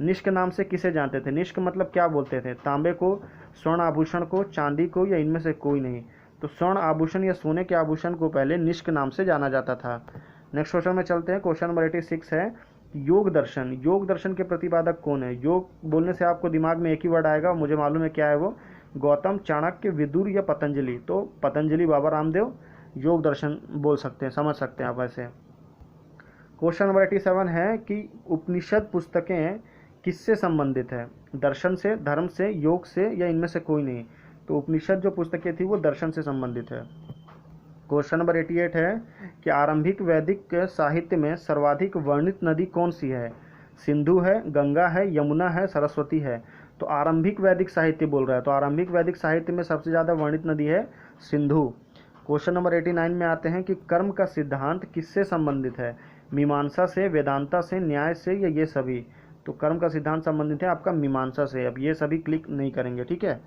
निष्क नाम से किसे जानते थे। निष्क मतलब क्या बोलते थे। तांबे को, स्वर्ण आभूषण को, चांदी को या इनमें से कोई नहीं। तो स्वर्ण आभूषण या सोने के आभूषण को पहले निष्क नाम से जाना जाता था। नेक्स्ट क्वेश्चन में चलते हैं। क्वेश्चन नंबर 86 है योग दर्शन के प्रतिपादक कौन है। योग बोलने से आपको दिमाग में एक ही वर्ड आएगा, मुझे मालूम है क्या है वो। गौतम, चाणक्य, विदुर या पतंजलि। तो पतंजलि, बाबा रामदेव योग दर्शन बोल सकते हैं, समझ सकते हैं आप ऐसे। क्वेश्चन नंबर 87 है कि उपनिषद पुस्तकें किससे संबंधित है। दर्शन से, धर्म से, योग से या इनमें से कोई नहीं। तो उपनिषद जो पुस्तकें थी वो दर्शन से संबंधित है। क्वेश्चन नंबर 88 है कि आरंभिक वैदिक साहित्य में सर्वाधिक वर्णित नदी कौन सी है। सिंधु है, गंगा है, यमुना है, सरस्वती है। तो आरंभिक वैदिक साहित्य बोल रहा है, तो आरंभिक वैदिक साहित्य में सबसे ज़्यादा वर्णित नदी है सिंधु। क्वेश्चन नंबर 89 में आते हैं कि कर्म का सिद्धांत किससे संबंधित है। मीमांसा से, वेदांता से, न्याय से या ये सभी। तो कर्म का सिद्धांत संबंधित है आपका मीमांसा से। अब ये सभी क्लिक नहीं करेंगे। ठीक है।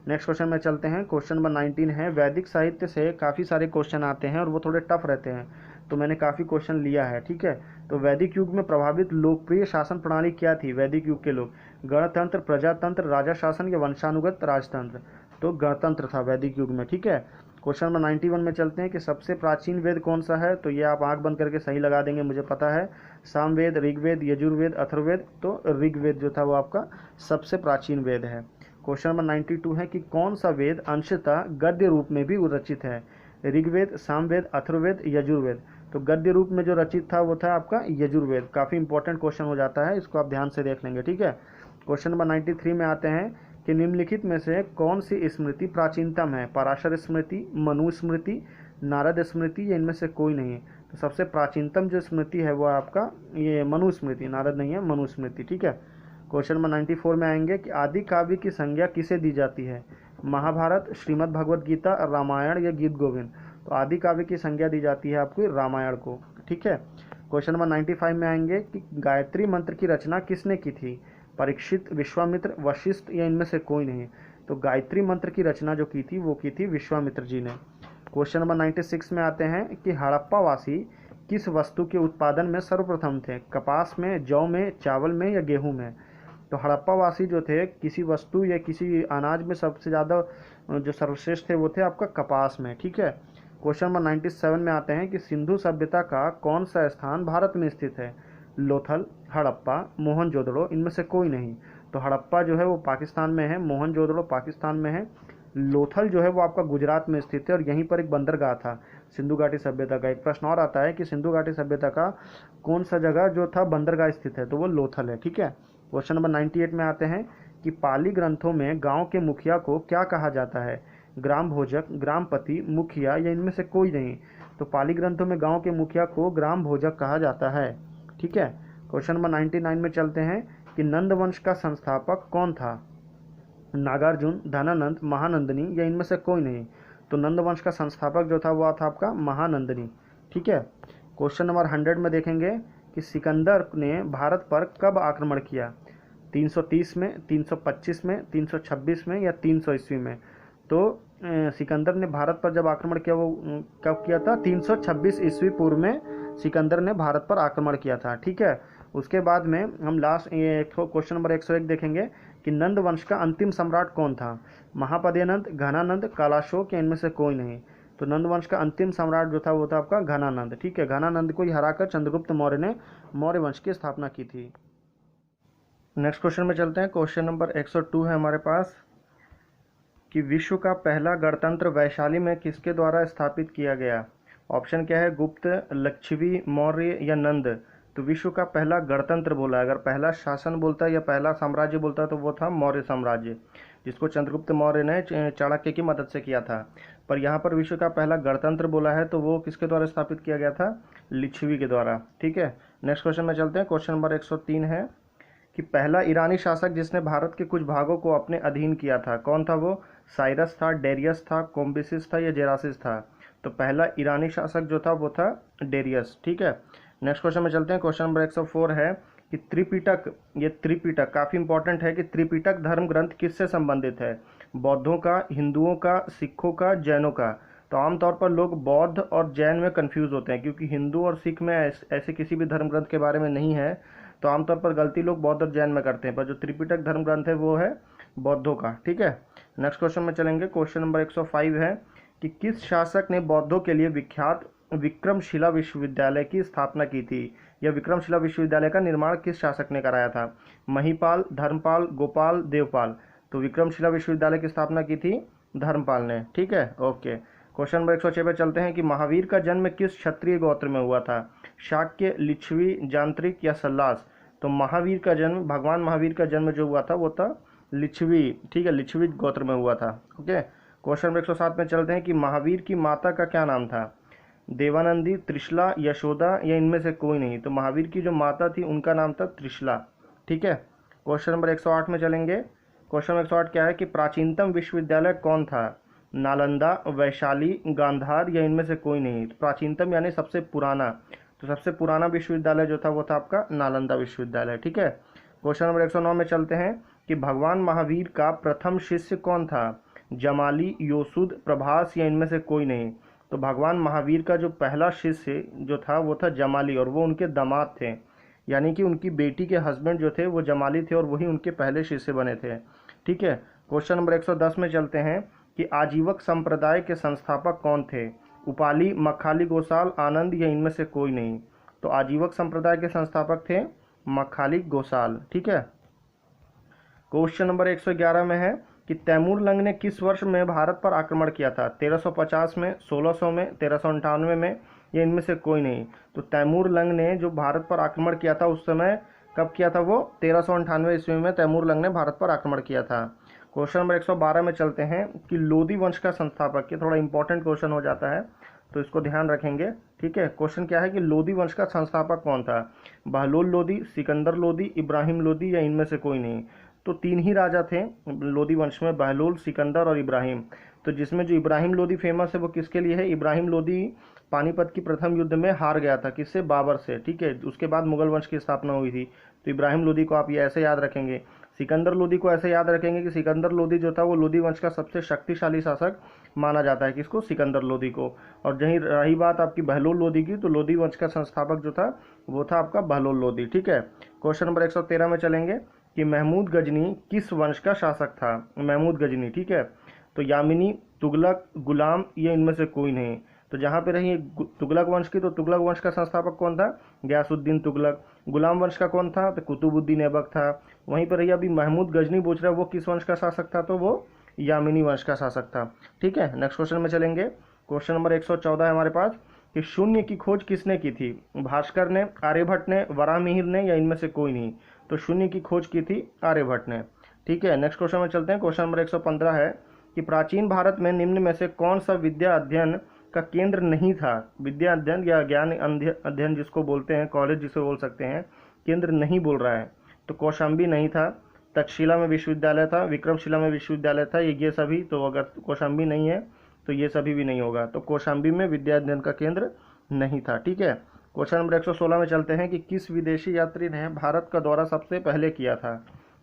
नेक्स्ट क्वेश्चन में चलते हैं। क्वेश्चन नंबर 19 है वैदिक साहित्य से काफ़ी सारे क्वेश्चन आते हैं और वो थोड़े टफ रहते हैं, तो मैंने काफ़ी क्वेश्चन लिया है। ठीक है। तो वैदिक युग में प्रभावित लोकप्रिय शासन प्रणाली क्या थी। वैदिक युग के लोग गणतंत्र, प्रजातंत्र, राजा शासन या वंशानुगत राजतंत्र। तो गणतंत्र था वैदिक युग में। ठीक है। क्वेश्चन नंबर 91 में चलते हैं कि सबसे प्राचीन वेद कौन सा है। तो ये आप आंख बंद करके सही लगा देंगे, मुझे पता है। सामवेद, ऋग्वेद, यजुर्वेद, अथर्ववेद। तो ऋग्वेद जो था वो आपका सबसे प्राचीन वेद है। क्वेश्चन नंबर 92 है कि कौन सा वेद अंशतः गद्य रूप में भी रचित है। ऋग्वेद, सामवेद, अथर्ववेद, यजुर्वेद। तो गद्य रूप में जो रचित था वो था आपका यजुर्वेद। काफ़ी इंपॉर्टेंट क्वेश्चन हो जाता है, इसको आप ध्यान से देख लेंगे, ठीक है। क्वेश्चन नंबर 93 में आते हैं कि निम्नलिखित में से कौन सी स्मृति प्राचीनतम है? पराशर स्मृति, मनु स्मृति, नारद स्मृति या इनमें से कोई नहीं? तो सबसे प्राचीनतम जो स्मृति है वो आपका ये मनु स्मृति, नारद नहीं है, मनु स्मृति, ठीक है। क्वेश्चन नंबर 94 में आएंगे कि आदि काव्य की संज्ञा किसे दी जाती है? महाभारत, श्रीमद् भगवद गीता, रामायण या गीत गोविंद? तो आदि काव्य की संज्ञा दी जाती है आपको रामायण को, ठीक है। क्वेश्चन नंबर 95 में आएंगे कि गायत्री मंत्र की रचना किसने की थी? परीक्षित, विश्वामित्र, वशिष्ठ या इनमें से कोई नहीं? तो गायत्री मंत्र की रचना जो की थी वो की थी विश्वामित्र जी ने। क्वेश्चन नंबर 96 में आते हैं कि हड़प्पा वासी किस वस्तु के उत्पादन में सर्वप्रथम थे? कपास में, जौ में, चावल में या गेहूं में? तो हड़प्पा वासी जो थे किसी वस्तु या किसी अनाज में सबसे ज़्यादा जो सर्वश्रेष्ठ थे वो थे आपका कपास में, ठीक है। क्वेश्चन नंबर 97 में आते हैं कि सिंधु सभ्यता का कौन सा स्थान भारत में स्थित है? लोथल, हड़प्पा, मोहनजोदड़ो, इनमें से कोई नहीं? तो हड़प्पा जो है वो पाकिस्तान में है, मोहनजोदड़ो पाकिस्तान में है, लोथल जो है वो आपका गुजरात में स्थित है और यहीं पर एक बंदरगाह था सिंधु घाटी सभ्यता का। एक प्रश्न और आता है कि सिंधु घाटी सभ्यता का कौन सा जगह जो था बंदरगाह स्थित है? तो वो लोथल है, ठीक है। क्वेश्चन नंबर 98 में आते हैं कि पाली ग्रंथों में गांव के मुखिया को क्या कहा जाता है? ग्राम भोजक, ग्रामपति, मुखिया या इनमें से कोई नहीं? तो पाली ग्रंथों में गांव के मुखिया को ग्राम भोजक कहा जाता है, ठीक है। क्वेश्चन नंबर 99 में चलते हैं कि नंद वंश का संस्थापक कौन था? नागार्जुन, धनानंद, महानंदनी या इनमें से कोई नहीं? तो नंद वंश का संस्थापक जो था वो था आपका महानंदनी, ठीक है। क्वेश्चन नंबर 100 में देखेंगे कि सिकंदर ने भारत पर कब आक्रमण किया? 330 में, 325 में, 326 में या 300 ईस्वी में? तो सिकंदर ने भारत पर जब आक्रमण किया वो कब किया था? 326 ईस्वी पूर्व में सिकंदर ने भारत पर आक्रमण किया था, ठीक है। उसके बाद में हम लास्ट ये क्वेश्चन नंबर 101 देखेंगे कि नंद वंश का अंतिम सम्राट कौन था? महापद्यनंद, घनानंद, कालाशोक या इनमें से कोई नहीं? तो नंद वंश का अंतिम सम्राट जो था वो था आपका घनानंद, ठीक है। घनानंद को ही हराकर चंद्रगुप्त मौर्य ने मौर्य वंश की स्थापना की थी। नेक्स्ट क्वेश्चन में चलते हैं। क्वेश्चन नंबर 102 है हमारे पास कि विश्व का पहला गणतंत्र वैशाली में किसके द्वारा स्थापित किया गया? ऑप्शन क्या है? गुप्त, लक्षवी, मौर्य या नंद? तो विश्व का पहला गणतंत्र बोला है, अगर पहला शासन बोलता है या पहला साम्राज्य बोलता है तो वो था मौर्य साम्राज्य, जिसको चंद्रगुप्त मौर्य ने चाणक्य की मदद से किया था। पर यहाँ पर विश्व का पहला गणतंत्र बोला है तो वो किसके द्वारा स्थापित किया गया था? लिच्छवी के द्वारा, ठीक है। नेक्स्ट क्वेश्चन में चलते हैं। क्वेश्चन नंबर 103 है कि पहला ईरानी शासक जिसने भारत के कुछ भागों को अपने अधीन किया था कौन था? वो साइरस था, डेरियस था, कोम्बिसिस था या जेरासिस था? तो पहला ईरानी शासक जो था वो था डेरियस, ठीक है। नेक्स्ट क्वेश्चन में चलते हैं। क्वेश्चन नंबर 104 है कि त्रिपिटक, ये त्रिपिटक काफ़ी इंपॉर्टेंट है कि त्रिपिटक धर्म ग्रंथ किससे संबंधित है? बौद्धों का, हिंदुओं का, सिखों का, जैनों का? तो आमतौर पर लोग बौद्ध और जैन में कंफ्यूज होते हैं क्योंकि हिंदू और सिख में ऐसे किसी भी धर्म ग्रंथ के बारे में नहीं है, तो आमतौर पर गलती लोग बौद्ध और जैन में करते हैं, पर जो त्रिपिटक धर्म ग्रंथ है वो है बौद्धों का, ठीक है। नेक्स्ट क्वेश्चन में चलेंगे। क्वेश्चन नंबर 105 है कि किस शासक ने बौद्धों के लिए विख्यात विक्रमशिला विश्वविद्यालय की स्थापना की थी? यह विक्रमशिला विश्वविद्यालय का निर्माण किस शासक ने कराया था? महिपाल, धर्मपाल, गोपाल, देवपाल? तो विक्रमशिला विश्वविद्यालय की स्थापना की थी धर्मपाल ने, ठीक है, ओके। क्वेश्चन नंबर 106 पे चलते हैं कि महावीर का जन्म किस क्षत्रिय गोत्र में हुआ था? शाक्य, लिच्छवी, जांत्रिक या सल्लास? तो महावीर का जन्म, भगवान महावीर का जन्म जो हुआ था वो था लिच्छवी, ठीक है, लिच्छवी गोत्र में हुआ था, ओके। क्वेश्चन नंबर 107 में चलते हैं कि महावीर की माता का क्या नाम था? देवानंदी, त्रिशला, यशोदा या इनमें से कोई नहीं? तो महावीर की जो माता थी उनका नाम था त्रिशला, ठीक है। क्वेश्चन नंबर 108 में चलेंगे। क्वेश्चन नंबर 108 क्या है कि प्राचीनतम विश्वविद्यालय कौन था? नालंदा, वैशाली, गांधार या इनमें से कोई नहीं? तो प्राचीनतम यानी सबसे पुराना, तो सबसे पुराना विश्वविद्यालय जो था वो था आपका नालंदा विश्वविद्यालय, ठीक है। क्वेश्चन नंबर 109 में चलते हैं कि भगवान महावीर का प्रथम शिष्य कौन था? जमाली, योसुद, प्रभास या इनमें से कोई नहीं? तो भगवान महावीर का जो पहला शिष्य जो था वो था जमाली और वो उनके दामाद थे, यानी कि उनकी बेटी के हस्बैंड जो थे वो जमाली थे और वही उनके पहले शिष्य बने थे, ठीक है। क्वेश्चन नंबर 110 में चलते हैं कि आजीवक संप्रदाय के संस्थापक कौन थे? उपाली, मखाली गोसाल, आनंद या इनमें से कोई नहीं? तो आजीवक संप्रदाय के संस्थापक थे मखाली गोसाल, ठीक है। क्वेश्चन नंबर 111 में है कि तैमूर लंग ने किस वर्ष में भारत पर आक्रमण किया था? 1350 में, 1600 में, 1398 में या इनमें से कोई नहीं। तो तैमूर लंग ने जो भारत पर आक्रमण किया था उस समय कब किया था, वो 1398 ईस्वी में तैमूर लंग ने भारत पर आक्रमण किया था। क्वेश्चन नंबर 112 में चलते हैं कि लोदी वंश का संस्थापक, ये थोड़ा इंपॉर्टेंट क्वेश्चन हो जाता है तो इसको ध्यान रखेंगे। ठीक है, क्वेश्चन क्या है कि लोदी वंश का संस्थापक कौन था, बहलोल लोदी, सिकंदर लोदी, इब्राहिम लोदी या इनमें से कोई नहीं। तो तीन ही राजा थे लोदी वंश में, बहलोल, सिकंदर और इब्राहिम। तो जिसमें जो इब्राहिम लोदी फेमस है वो किसके लिए है, इब्राहिम लोदी पानीपत की प्रथम युद्ध में हार गया था, किससे, बाबर से। ठीक है, उसके बाद मुगल वंश की स्थापना हुई थी। तो इब्राहिम लोदी को आप ये ऐसे याद रखेंगे। सिकंदर लोदी को ऐसे याद रखेंगे कि सिकंदर लोदी जो था वो लोदी वंश का सबसे शक्तिशाली शासक माना जाता है, किसको, सिकंदर लोदी को। और जहीं रही बात आपकी बहलोल लोदी की, तो लोदी वंश का संस्थापक जो था वो था आपका बहलोल लोदी। ठीक है, क्वेश्चन नंबर 113 में चलेंगे कि महमूद गजनी किस वंश का शासक था, महमूद गजनी। ठीक है, तो यामिनी, तुगलक, गुलाम, ये इनमें से कोई नहीं। तो जहाँ पे रही तुगलक वंश की, तो तुगलक वंश का संस्थापक कौन था, गयासुद्दीन तुगलक। गुलाम वंश का कौन था, तो कुतुबुद्दीन ऐबक था। वहीं पर रही अभी महमूद गजनी पूछ रहा है वो किस वंश का शासक था, तो वो यामिनी वंश का शासक था। ठीक है, नेक्स्ट क्वेश्चन में चलेंगे। क्वेश्चन नंबर 114 है हमारे पास कि शून्य की खोज किसने की थी, भास्कर ने, आर्यभट्ट ने, वराहमिहिर ने या इनमें से कोई नहीं। तो शून्य की खोज की थी आर्यभट्ट ने। ठीक है, नेक्स्ट क्वेश्चन में चलते हैं। क्वेश्चन नंबर 115 है कि प्राचीन भारत में निम्न में से कौन सा विद्या अध्ययन का केंद्र नहीं था, विद्या अध्ययन या ज्ञान अध्ययन जिसको बोलते हैं, कॉलेज जिसे बोल सकते हैं, केंद्र नहीं बोल रहा है। तो कौशाम्बी नहीं था, तक्षशिला में विश्वविद्यालय था, विक्रमशिला में विश्वविद्यालय था, ये सभी। तो अगर कौशाम्बी नहीं है तो ये सभी भी नहीं होगा। तो कौशाम्बी में विद्या अध्ययन का केंद्र नहीं था। ठीक है, क्वेश्चन नंबर 116 में चलते हैं कि किस विदेशी यात्री ने भारत का दौरा सबसे पहले किया था,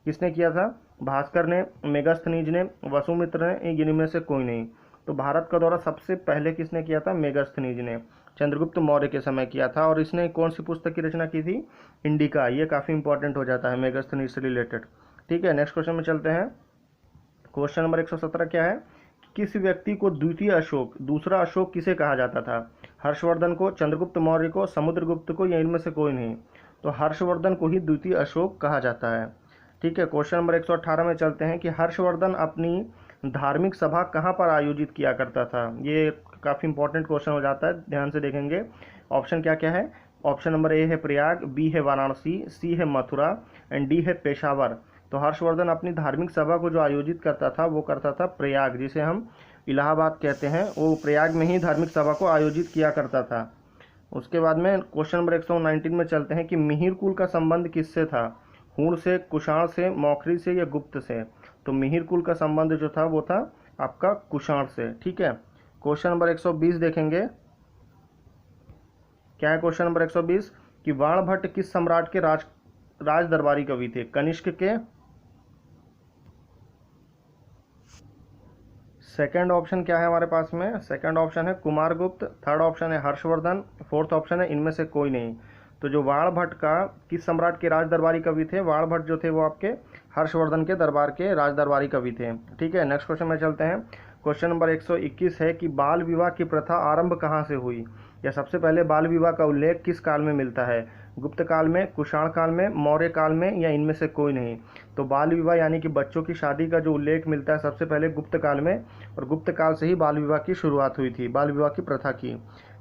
किसने किया था, भास्कर ने, मेगास्थनीज ने, वसुमित्र ने, इनमें से कोई नहीं। तो भारत का दौरा सबसे पहले किसने किया था, मेगास्थनीज ने, चंद्रगुप्त मौर्य के समय किया था। और इसने कौन सी पुस्तक की रचना की थी, इंडिका। ये काफ़ी इंपॉर्टेंट हो जाता है मेगास्थनीज से रिलेटेड। ठीक है, नेक्स्ट क्वेश्चन में चलते हैं। क्वेश्चन नंबर 117 क्या है, किस व्यक्ति को द्वितीय अशोक, दूसरा अशोक किसे कहा जाता था, हर्षवर्धन को, चंद्रगुप्त मौर्य को, समुद्रगुप्त को या इनमें से कोई नहीं। तो हर्षवर्धन को ही द्वितीय अशोक कहा जाता है। ठीक है, क्वेश्चन नंबर 118 में चलते हैं कि हर्षवर्धन अपनी धार्मिक सभा कहाँ पर आयोजित किया करता था। ये काफ़ी इंपॉर्टेंट क्वेश्चन हो जाता है, ध्यान से देखेंगे। ऑप्शन क्या क्या है, ऑप्शन नंबर ए है प्रयाग, बी है वाराणसी, सी है मथुरा एंड डी है पेशावर। तो हर्षवर्धन अपनी धार्मिक सभा को जो आयोजित करता था वो करता था प्रयाग, जिसे हम इलाहाबाद कहते हैं, वो प्रयाग में ही धार्मिक सभा को आयोजित किया करता था। उसके बाद में क्वेश्चन नंबर 119 में चलते हैं कि मिहिर कुल का संबंध किससे था, हूण से, कुषाण से, मौखरी से या गुप्त से। तो मिहिर कुल का संबंध जो था वो था आपका कुषाण से। ठीक है, क्वेश्चन नंबर 120 देखेंगे, क्या है क्वेश्चन नंबर 120 कि बाणभट्ट किस सम्राट के राज दरबारी कवि थे, कनिष्क के। सेकंड ऑप्शन क्या है हमारे पास में, सेकंड ऑप्शन है कुमारगुप्त, थर्ड ऑप्शन है हर्षवर्धन, फोर्थ ऑप्शन है इनमें से कोई नहीं। तो जो बाणभट्ट का किस सम्राट के राज दरबारी कवि थे, बाणभट्ट जो थे वो आपके हर्षवर्धन के दरबार के राज दरबारी कवि थे। ठीक है, नेक्स्ट क्वेश्चन में चलते हैं। क्वेश्चन नंबर 121 है कि बाल विवाह की प्रथा आरंभ कहाँ से हुई, या सबसे पहले बाल विवाह का उल्लेख किस काल में मिलता है, गुप्त काल में, कुषाण काल में, मौर्य काल में या इनमें से कोई नहीं। तो बाल विवाह यानी कि बच्चों की शादी का जो उल्लेख मिलता है सबसे पहले गुप्त काल में, और गुप्त काल से ही बाल विवाह की शुरुआत हुई थी, बाल विवाह की प्रथा की।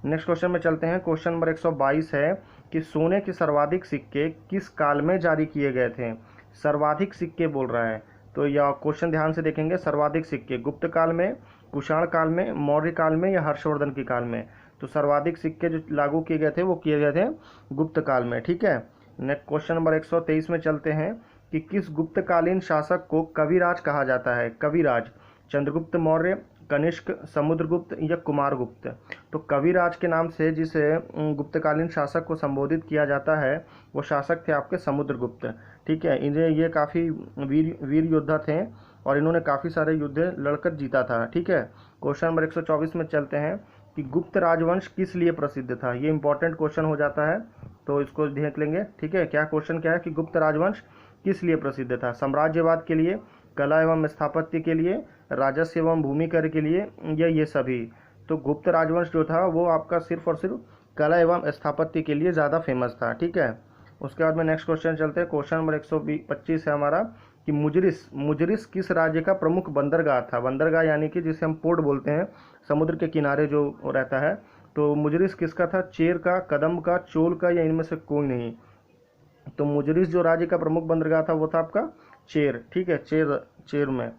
नेक्स्ट क्वेश्चन में चलते हैं। क्वेश्चन नंबर 122 है कि सोने के सर्वाधिक सिक्के किस काल में जारी किए गए थे, सर्वाधिक सिक्के बोल रहा है। तो यह क्वेश्चन ध्यान से देखेंगे, सर्वाधिक सिक्के गुप्त काल में, कुषाण काल में, मौर्य काल में या हर्षवर्धन के काल में। तो सर्वाधिक सिक्के जो लागू किए गए थे वो किए गए थे गुप्त काल में। ठीक है, नेक्स्ट क्वेश्चन नंबर 123 में चलते हैं कि किस गुप्तकालीन शासक को कविराज कहा जाता है, कविराज, चंद्रगुप्त मौर्य, कनिष्क, समुद्रगुप्त या कुमारगुप्त। तो कविराज के नाम से जिस गुप्तकालीन शासक को संबोधित किया जाता है वो शासक थे आपके समुद्रगुप्त। ठीक है, इन्हें ये काफ़ी वीर योद्धा थे और इन्होंने काफ़ी सारे युद्ध लड़कर जीता था। ठीक है, क्वेश्चन नंबर 124 में चलते हैं कि गुप्त राजवंश किस लिए प्रसिद्ध था। ये इंपॉर्टेंट क्वेश्चन हो जाता है तो इसको देख लेंगे। ठीक है, क्या क्वेश्चन क्या है कि गुप्त राजवंश किस लिए प्रसिद्ध था, साम्राज्यवाद के लिए, कला एवं स्थापत्य के लिए, राजस्व एवं भूमि कर के लिए या ये सभी। तो गुप्त राजवंश जो था वो आपका सिर्फ और सिर्फ कला एवं स्थापत्य के लिए ज़्यादा फेमस था। ठीक है, उसके बाद में नेक्स्ट क्वेश्चन चलते हैं। क्वेश्चन नंबर 125 है हमारा कि मुजरिस किस राज्य का प्रमुख बंदरगाह था, बंदरगाह यानी कि जिसे हम पोर्ट बोलते हैं, समुद्र के किनारे जो रहता है, तो मुजरिस किसका था? चेर का, कदम्ब का, चोल का, या इनमें से कोई नहीं? तो मुजरिस जो राज्य का प्रमुख बंदरगाह था वो था आपका चेर। ठीक है, चेर, चेर में।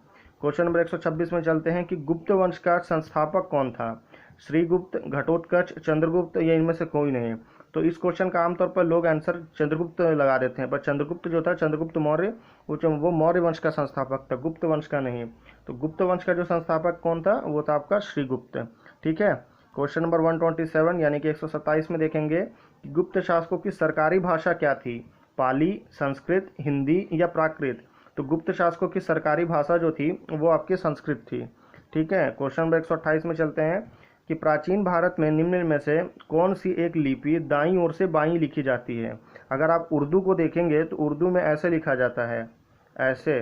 क्वेश्चन नंबर 126 में चलते हैं कि गुप्त वंश का संस्थापक कौन था? श्रीगुप्त, घटोत्कच, चंद्रगुप्त, या इनमें से कोई नहीं? तो इस क्वेश्चन का आमतौर पर लोग आंसर चंद्रगुप्त लगा देते हैं, पर चंद्रगुप्त जो था, चंद्रगुप्त मौर्य, वो मौर्य वंश का संस्थापक था, गुप्त वंश का नहीं। तो गुप्त वंश का जो संस्थापक कौन था? वो था आपका श्रीगुप्त। ठीक है। क्वेश्चन नंबर 127 यानी कि 127 में देखेंगे कि गुप्त शासकों की सरकारी भाषा क्या थी? पाली, संस्कृत, हिंदी, या प्राकृत? तो गुप्त शासकों की सरकारी भाषा जो थी वो आपकी संस्कृत थी। ठीक है। क्वेश्चन नंबर 128 में चलते हैं कि प्राचीन भारत में निम्न में से कौन सी एक लिपि दाईं ओर से बाईं लिखी जाती है? अगर आप उर्दू को देखेंगे तो उर्दू में ऐसे लिखा जाता है, ऐसे।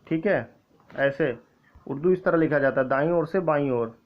ठीक है, ऐसे उर्दू इस तरह लिखा जाता है, दाईं ओर से बाईं ओर।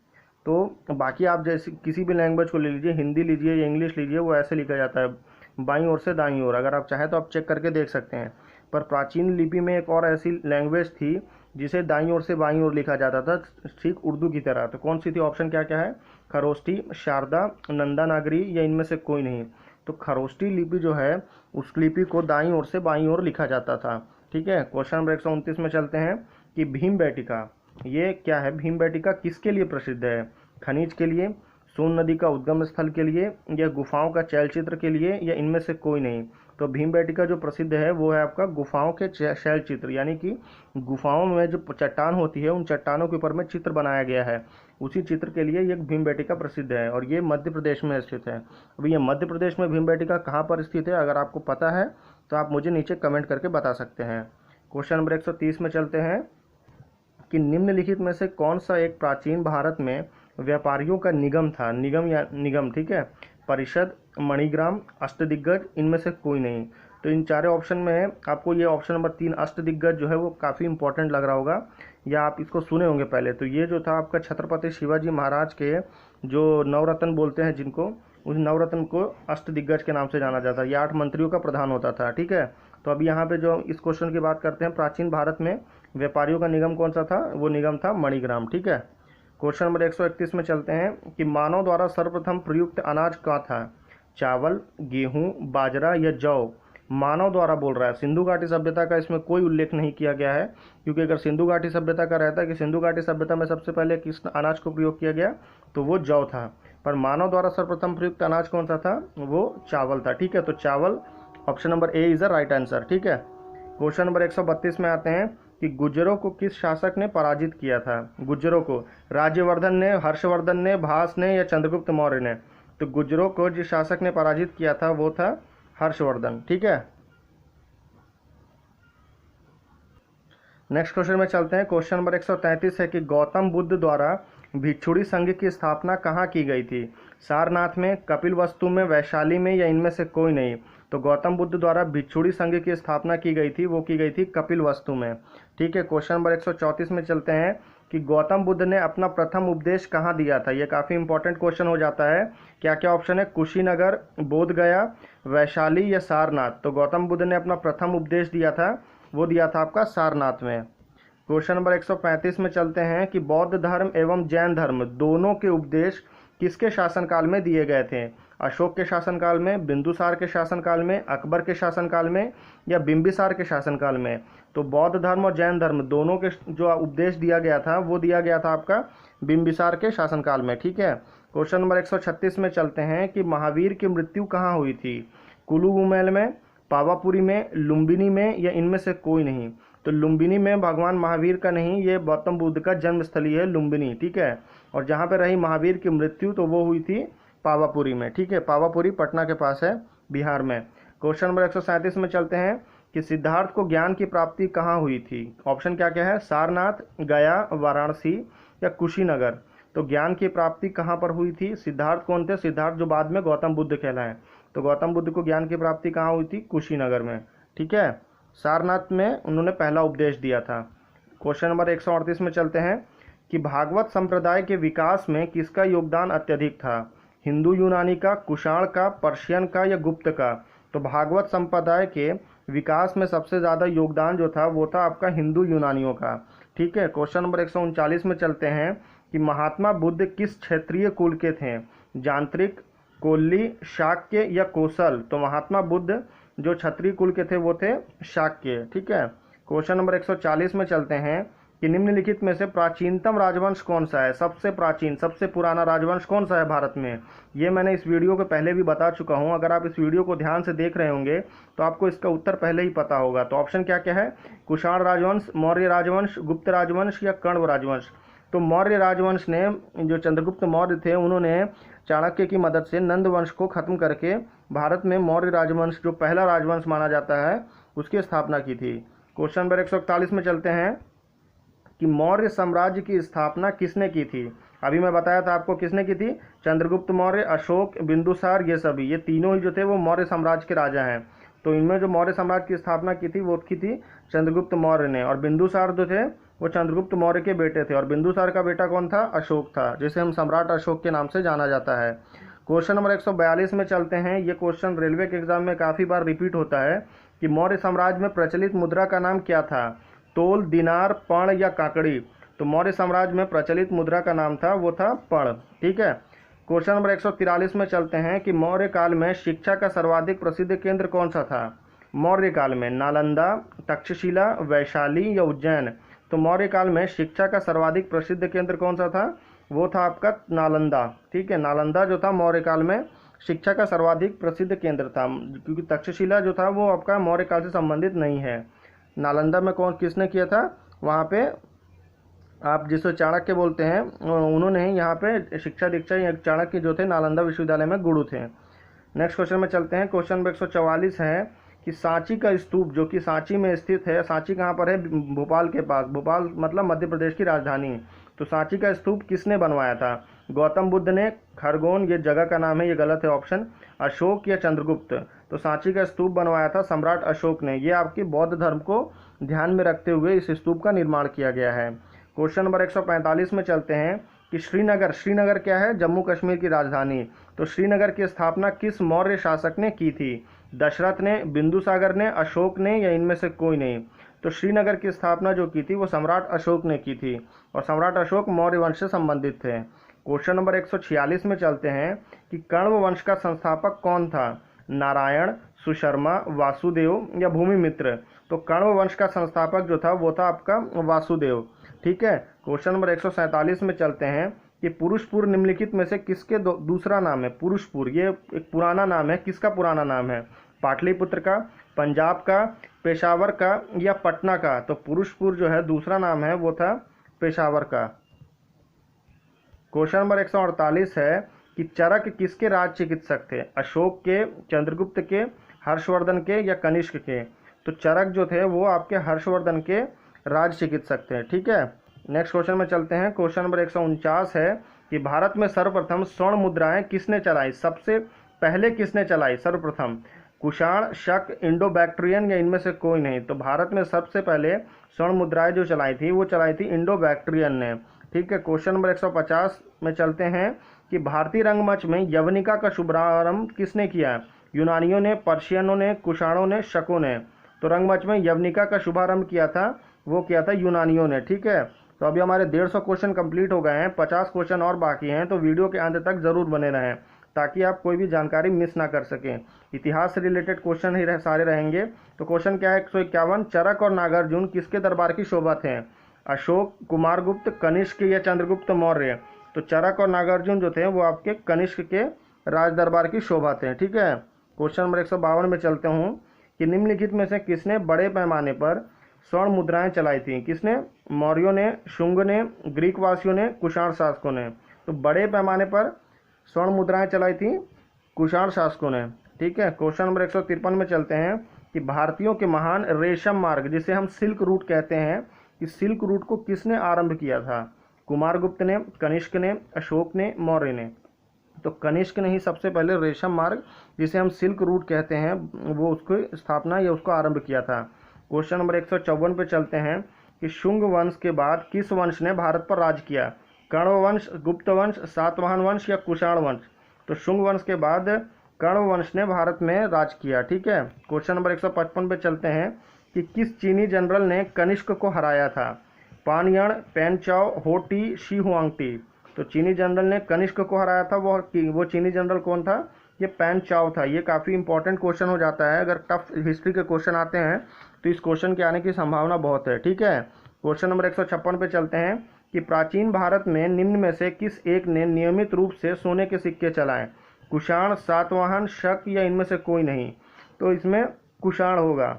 तो बाकी आप जैसे किसी भी लैंग्वेज को ले लीजिए, हिंदी लीजिए या इंग्लिश लीजिए, वो ऐसे लिखा जाता है, बाईं ओर से दाईं ओर। अगर आप चाहें तो आप चेक करके देख सकते हैं। पर प्राचीन लिपि में एक और ऐसी लैंग्वेज थी जिसे दाईं ओर से बाईं ओर लिखा जाता था, ठीक उर्दू की तरह। तो कौन सी थी? ऑप्शन क्या क्या है? खरोष्टी, शारदा, नंदा नागरी, या इनमें से कोई नहीं? तो खरोष्टी लिपि जो है उस लिपि को दाईं ओर से बाईं ओर लिखा जाता था। ठीक है। क्वेश्चन नंबर 129 में चलते हैं कि भीमबेटका ये क्या है? भीमबेटका किसके लिए प्रसिद्ध है? खनिज के लिए, सोन नदी का उद्गम स्थल के लिए, या गुफाओं का शैलचित्र के लिए, या इनमें से कोई नहीं? तो भीमबेटका जो प्रसिद्ध है वो है आपका गुफाओं के शैलचित्र, यानी कि गुफाओं में जो चट्टान होती है उन चट्टानों के ऊपर में चित्र बनाया गया है, उसी चित्र के लिए ये भीमबेटका प्रसिद्ध है, और ये मध्य प्रदेश में स्थित है। अभी ये मध्य प्रदेश में भीमबेटका कहाँ पर स्थित है, अगर आपको पता है तो आप मुझे नीचे कमेंट करके बता सकते हैं। क्वेश्चन नंबर 130 में चलते हैं कि निम्नलिखित में से कौन सा एक प्राचीन भारत में व्यापारियों का निगम था? निगम या निगम, ठीक है। परिषद, मणिग्राम, अष्टदिग्गज, इनमें से कोई नहीं? तो इन चारों ऑप्शन में आपको ये ऑप्शन नंबर 3 अष्टदिग्गज जो है वो काफ़ी इंपॉर्टेंट लग रहा होगा, या आप इसको सुने होंगे पहले। तो ये जो था आपका छत्रपति शिवाजी महाराज के जो नवरत्न बोलते हैं जिनको, उस नवरत्न को अष्टदिग्गज के नाम से जाना जाता है। ये 8 मंत्रियों का प्रधान होता था। ठीक है। तो अभी यहाँ पे जो इस क्वेश्चन की बात करते हैं, प्राचीन भारत में व्यापारियों का निगम कौन सा था? वो निगम था मणिग्राम। ठीक है। क्वेश्चन नंबर 131 में चलते हैं कि मानव द्वारा सर्वप्रथम प्रयुक्त अनाज क्या था? चावल, गेहूं, बाजरा, या जौ? मानव द्वारा बोल रहा है, सिंधु घाटी सभ्यता का इसमें कोई उल्लेख नहीं किया गया है, क्योंकि अगर सिंधु घाटी सभ्यता का रहता है कि सिंधु घाटी सभ्यता में सबसे पहले किस अनाज को प्रयोग किया गया, तो वो जौ था। पर मानव द्वारा सर्वप्रथम प्रयुक्त अनाज कौन सा था? वो चावल था। ठीक है। तो चावल, option number A is the right answer. ठीक है। क्वेश्चन नंबर 132 में आते हैं कि गुर्जरों को किस शासक ने पराजित किया था? गुर्जरों को राज्यवर्धन ने, हर्षवर्धन ने, भास ने, या चंद्रगुप्त मौर्य ने? तो गुर्जरों को जिस शासक ने पराजित किया था वो था हर्षवर्धन। ठीक है। नेक्स्ट क्वेश्चन में चलते हैं। क्वेश्चन नंबर 133 है कि गौतम बुद्ध द्वारा भिक्षुणी संघ की स्थापना कहाँ की गई थी? सारनाथ में, कपिलवस्तु में, वैशाली में, या इनमें से कोई नहीं? तो गौतम बुद्ध द्वारा भिक्षुणी संघ की स्थापना की गई थी, वो की गई थी कपिलवस्तु में। ठीक है। क्वेश्चन नंबर 134 में चलते हैं कि गौतम बुद्ध ने अपना प्रथम उपदेश कहाँ दिया था? ये काफ़ी इंपॉर्टेंट क्वेश्चन हो जाता है। क्या क्या ऑप्शन है? कुशीनगर, बोधगया, वैशाली, या सारनाथ? तो गौतम बुद्ध ने अपना प्रथम उपदेश दिया था, वो दिया था आपका सारनाथ में। क्वेश्चन नंबर 135 में चलते हैं कि बौद्ध धर्म एवं जैन धर्म दोनों के उपदेश किसके शासनकाल में दिए गए थे? अशोक के शासनकाल में, बिंदुसार के शासनकाल में, अकबर के शासनकाल में, या बिंबिसार के शासनकाल में? तो बौद्ध धर्म और जैन धर्म दोनों के जो उपदेश दिया गया था वो दिया गया था आपका बिंबिसार के शासनकाल में। ठीक है। क्वेश्चन नंबर 136 में चलते हैं कि महावीर की मृत्यु कहाँ हुई थी? कुलुगुमैल में, पावापुरी में, लुम्बिनी में, या इनमें से कोई नहीं? तो लुम्बिनी में भगवान महावीर का नहीं, ये गौतम बुद्ध का जन्मस्थली है लुम्बिनी। ठीक है। और जहाँ पे रही महावीर की मृत्यु तो वो हुई थी पावापुरी में। ठीक है। पावापुरी पटना के पास है, बिहार में। क्वेश्चन नंबर 137 में चलते हैं कि सिद्धार्थ को ज्ञान की प्राप्ति कहाँ हुई थी? ऑप्शन क्या क्या है? सारनाथ, गया, वाराणसी, या कुशीनगर? तो ज्ञान की प्राप्ति कहाँ पर हुई थी? सिद्धार्थ कौन थे? सिद्धार्थ जो बाद में गौतम बुद्ध कहलाए। तो गौतम बुद्ध को ज्ञान की प्राप्ति कहाँ हुई थी? कुशीनगर में। ठीक है। सारनाथ में उन्होंने पहला उपदेश दिया था। क्वेश्चन नंबर 138 में चलते हैं कि भागवत संप्रदाय के विकास में किसका योगदान अत्यधिक था? हिंदू यूनानी का, कुषाण का, पर्शियन का, या गुप्त का? तो भागवत संप्रदाय के विकास में सबसे ज़्यादा योगदान जो था वो था आपका हिंदू यूनानियों का। ठीक है। क्वेश्चन नंबर 139 में चलते हैं कि महात्मा बुद्ध किस क्षेत्रीय कुल के थे? यांत्रिक, कोल्ली, शाक्य या कौशल। तो महात्मा बुद्ध जो क्षत्रिय कुल के थे वो थे शाक्य। ठीक है, क्वेश्चन नंबर 140 में चलते हैं कि निम्नलिखित में से प्राचीनतम राजवंश कौन सा है। सबसे प्राचीन, सबसे पुराना राजवंश कौन सा है भारत में। ये मैंने इस वीडियो के पहले भी बता चुका हूँ। अगर आप इस वीडियो को ध्यान से देख रहे होंगे तो आपको इसका उत्तर पहले ही पता होगा। तो ऑप्शन क्या क्या है, कुषाण राजवंश, मौर्य राजवंश, गुप्त राजवंश या कण्व राजवंश। तो मौर्य राजवंश ने, जो चंद्रगुप्त मौर्य थे, उन्होंने चाणक्य की मदद से नंद वंश को खत्म करके भारत में मौर्य राजवंश, जो पहला राजवंश माना जाता है, उसकी स्थापना की थी। क्वेश्चन नंबर 141 में चलते हैं कि मौर्य साम्राज्य की स्थापना किसने की थी। अभी मैं बताया था आपको किसने की थी, चंद्रगुप्त मौर्य, अशोक, बिंदुसार, ये सभी, ये तीनों ही जो थे वो मौर्य साम्राज्य के राजा हैं। तो इनमें जो मौर्य साम्राज्य की स्थापना की थी वो की थी चंद्रगुप्त मौर्य ने। और बिंदुसार जो थे वो चंद्रगुप्त मौर्य के बेटे थे। और बिंदुसार का बेटा कौन था, अशोक था, जिसे हम सम्राट अशोक के नाम से जाना जाता है। क्वेश्चन नंबर 142 में चलते हैं। ये क्वेश्चन रेलवे के एग्जाम में काफ़ी बार रिपीट होता है कि मौर्य साम्राज्य में प्रचलित मुद्रा का नाम क्या था, तोल, दिनार, पण या काकड़ी। तो मौर्य साम्राज्य में प्रचलित मुद्रा का नाम था वो था पण। ठीक है, क्वेश्चन नंबर 143 में चलते हैं कि मौर्य काल में शिक्षा का सर्वाधिक प्रसिद्ध केंद्र कौन सा था। मौर्य काल में नालंदा, तक्षशिला, वैशाली या उज्जैन। तो मौर्य काल में शिक्षा का सर्वाधिक प्रसिद्ध केंद्र कौन सा था, वो था आपका नालंदा। ठीक है, नालंदा जो था मौर्य काल में शिक्षा का सर्वाधिक प्रसिद्ध केंद्र था, क्योंकि तक्षशिला जो था वो आपका मौर्य काल से संबंधित नहीं है। नालंदा में कौन किसने किया था, वहाँ पे आप जिसको चाणक्य बोलते हैं, उन्होंने ही यहाँ पे शिक्षा दीक्षा, चाणक्य जो थे नालंदा विश्वविद्यालय में गुरु थे। नेक्स्ट क्वेश्चन में चलते हैं। क्वेश्चन नंबर 144 है कि सांची का स्तूप, जो कि सांची में स्थित है, सांची कहाँ पर है, भोपाल के पास, भोपाल मतलब मध्य प्रदेश की राजधानी। तो सांची का स्तूप किसने बनवाया था, गौतम बुद्ध ने, खरगोन, ये जगह का नाम है, ये गलत है ऑप्शन, अशोक या चंद्रगुप्त। तो सांची का स्तूप बनवाया था सम्राट अशोक ने। ये आपकी बौद्ध धर्म को ध्यान में रखते हुए इस स्तूप का निर्माण किया गया है। क्वेश्चन नंबर 145 में चलते हैं कि श्रीनगर, श्रीनगर क्या है, जम्मू कश्मीर की राजधानी। तो श्रीनगर की स्थापना किस मौर्य शासक ने की थी, दशरथ ने, बिंदुसागर ने, अशोक ने या इनमें से कोई नहीं। तो श्रीनगर की स्थापना जो की थी वो सम्राट अशोक ने की थी, और सम्राट अशोक मौर्य वंश से संबंधित थे। क्वेश्चन नंबर 146 में चलते हैं कि कण्व वंश का संस्थापक कौन था, नारायण, सुशर्मा, वासुदेव या भूमिमित्र। तो कण्व वंश का संस्थापक जो था वो था आपका वासुदेव। ठीक है, क्वेश्चन नंबर 147 में चलते हैं कि पुरुषपुर निम्नलिखित में से किसके दूसरा नाम है। पुरुषपुर ये एक पुराना नाम है, किसका पुराना नाम है, पाटलिपुत्र का, पंजाब का, पेशावर का या पटना का। तो पुरुषपुर जो है दूसरा नाम है वो था पेशावर का। क्वेश्चन नंबर 148 है कि चरक किसके राज चिकित्सक थे, अशोक के, चंद्रगुप्त के, हर्षवर्धन के या कनिष्क के। तो चरक जो थे वो आपके हर्षवर्धन के राज चिकित्सक थे। ठीक है, नेक्स्ट क्वेश्चन में चलते हैं। क्वेश्चन नंबर 149 है कि भारत में सर्वप्रथम स्वर्ण मुद्राएं किसने चलाई, सबसे पहले किसने चलाई सर्वप्रथम, कुषाण, शक, इंडो बैक्ट्रियन या इनमें से कोई नहीं। तो भारत में सबसे पहले स्वर्ण मुद्राएं जो चलाई थी वो चलाई थी इंडो बैक्ट्रियन ने। ठीक है, क्वेश्चन नंबर 150 में चलते हैं कि भारतीय रंगमंच में यवनिका का शुभारंभ किसने किया, यूनानियों ने, पर्शियनों ने, कुषाणों ने, शकों ने। तो रंगमंच में यवनिका का शुभारंभ किया था वो किया था यूनानियों ने। ठीक है, तो अभी हमारे 150 क्वेश्चन कंप्लीट हो गए हैं, 50 क्वेश्चन और बाकी हैं। तो वीडियो के अंत तक जरूर बने रहें ताकि आप कोई भी जानकारी मिस ना कर सकें। इतिहास से रिलेटेड क्वेश्चन ही सारे रहेंगे। तो क्वेश्चन क्या है 151, चरक और नागार्जुन किसके दरबार की शोभा थे, अशोक, कुमारगुप्त, कनिष्क या चंद्रगुप्त मौर्य। तो चरक और नागार्जुन जो थे वो आपके कनिष्क के राज दरबार की शोभा थे। ठीक है, क्वेश्चन नंबर 152 में चलते हूँ कि निम्नलिखित में से किसने बड़े पैमाने पर स्वर्ण मुद्राएं चलाई थी, किसने, मौर्यों ने, शुंग ने, ग्रीक वासियों ने, कुषाण शासकों ने। तो बड़े पैमाने पर स्वर्ण मुद्राएं चलाई थी कुषाण शासकों ने। ठीक है, क्वेश्चन नंबर 153 में चलते हैं कि भारतीयों के महान रेशम मार्ग जिसे हम सिल्क रूट कहते हैं, कि सिल्क रूट को किसने आरंभ किया था, कुमारगुप्त ने, कनिष्क ने, अशोक ने, मौर्य ने। तो कनिष्क ने ही सबसे पहले रेशम मार्ग जिसे हम सिल्क रूट कहते हैं वो उसकी स्थापना या उसको आरंभ किया था। क्वेश्चन नंबर 154 पे चलते हैं कि शुंग वंश के बाद किस वंश ने भारत पर राज किया, कण्व वंश, गुप्त वंश, सातवाहन वंश या कुषाण वंश। तो शुंग वंश के बाद कण्व वंश ने भारत में राज किया। ठीक है, क्वेश्चन नंबर 155 पे चलते हैं कि किस चीनी जनरल ने कनिष्क को हराया था, पानयण, पेनचाओ, होटी, शी हुआंगटी। तो चीनी जनरल ने कनिष्क को हराया था, वो चीनी जनरल कौन था? ये पैन चाओ था। ये काफ़ी इंपॉर्टेंट क्वेश्चन हो जाता है, अगर टफ हिस्ट्री के क्वेश्चन आते हैं तो इस क्वेश्चन के आने की संभावना बहुत है। ठीक है, क्वेश्चन नंबर 156 पे चलते हैं कि प्राचीन भारत में निम्न में से किस एक ने नियमित रूप से सोने के सिक्के चलाए? कुषाण, सातवाहन, शक या इनमें से कोई नहीं? तो इसमें कुषाण होगा।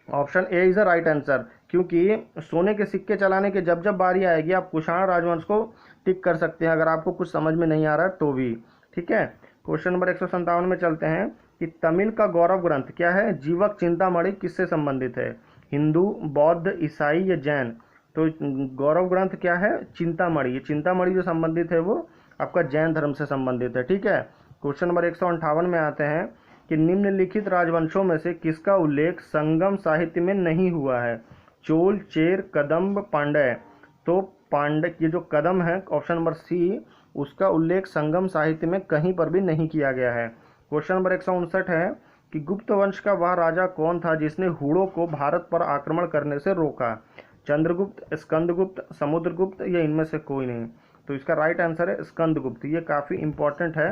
Option A is the right answer, क्योंकि सोने के सिक्के चलाने के जब जब बारी आएगी आप कुषाण राजवंश को टिक कर सकते हैं, अगर आपको कुछ समझ में नहीं आ रहा है तो भी। ठीक है, क्वेश्चन नंबर 157 में चलते हैं कि तमिल का गौरव ग्रंथ क्या है? जीवक चिंतामणि किससे संबंधित है? हिंदू, बौद्ध, ईसाई या जैन? तो गौरव ग्रंथ क्या है? चिंतामणि। ये चिंतामणि जो संबंधित है वो आपका जैन धर्म से संबंधित है। ठीक है, क्वेश्चन नंबर 158 में आते हैं कि निम्नलिखित राजवंशों में से किसका उल्लेख संगम साहित्य में नहीं हुआ है? चोल, चेर, कदम्ब, पांड्य? तो पांड्य, ये जो कदम है ऑप्शन नंबर सी, उसका उल्लेख संगम साहित्य में कहीं पर भी नहीं किया गया है। क्वेश्चन नंबर 159 है कि गुप्त वंश का वह राजा कौन था जिसने हूणों को भारत पर आक्रमण करने से रोका? चंद्रगुप्त, स्कंदगुप्त, समुद्रगुप्त या इनमें से कोई नहीं? तो इसका राइट आंसर है स्कंदगुप्त। ये काफ़ी इंपॉर्टेंट है।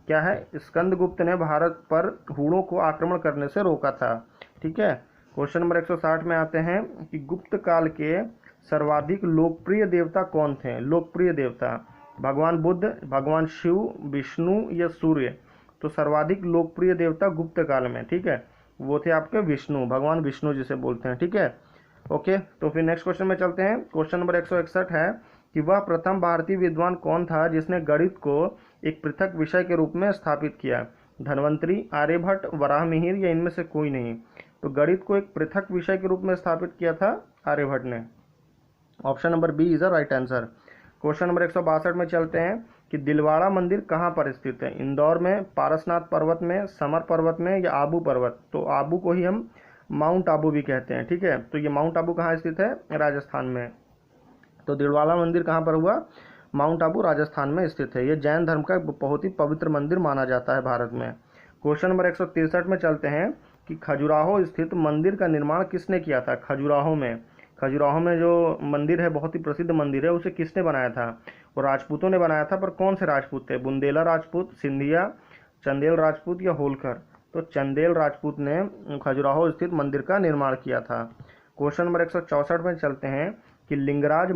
क्या है? स्कंदगुप्त ने भारत पर हूणों को आक्रमण करने से रोका था। ठीक है, क्वेश्चन नंबर 160 में आते हैं कि गुप्त काल के सर्वाधिक लोकप्रिय देवता कौन थे? लोकप्रिय देवता भगवान बुद्ध, भगवान शिव, विष्णु या सूर्य? तो सर्वाधिक लोकप्रिय देवता गुप्त काल में, ठीक है, वो थे आपके विष्णु, भगवान विष्णु जिसे बोलते हैं। ठीक है, ओके, तो फिर नेक्स्ट क्वेश्चन में चलते हैं। क्वेश्चन नंबर 161 है कि वह प्रथम भारतीय विद्वान कौन था जिसने गणित को एक पृथक विषय के रूप में स्थापित किया? धन्वंतरी, आर्यभट्ट, वराहमिहिर या इनमें से कोई नहीं? तो गणित को एक पृथक विषय के रूप में स्थापित किया था आर्यभट्ट ने। Option number B is the right answer. Question number 162 में चलते हैं कि दिलवाड़ा मंदिर कहाँ पर स्थित है? इंदौर में, पारसनाथ पर्वत में, समर पर्वत में या आबू पर्वत? तो आबू को ही हम माउंट आबू भी कहते हैं। ठीक है, तो ये माउंट आबू कहाँ स्थित है? राजस्थान में। तो दिलवाड़ा मंदिर कहाँ पर हुआ? माउंट आबू राजस्थान में स्थित है। ये जैन धर्म का बहुत ही पवित्र मंदिर माना जाता है भारत में। क्वेश्चन नंबर 163 में चलते हैं कि खजुराहो स्थित मंदिर का निर्माण किसने किया था? खजुराहो में जो मंदिर है, बहुत ही प्रसिद्ध मंदिर है, उसे किसने बनाया था? वो राजपूतों ने बनाया था, पर कौन से राजपूत थे? बुंदेला राजपूत, सिंधिया, चंदेल राजपूत या होलकर? तो चंदेल राजपूत ने खजुराहो स्थित मंदिर का निर्माण किया था। क्वेश्चन नंबर 164 में चलते हैं कि लिंगराज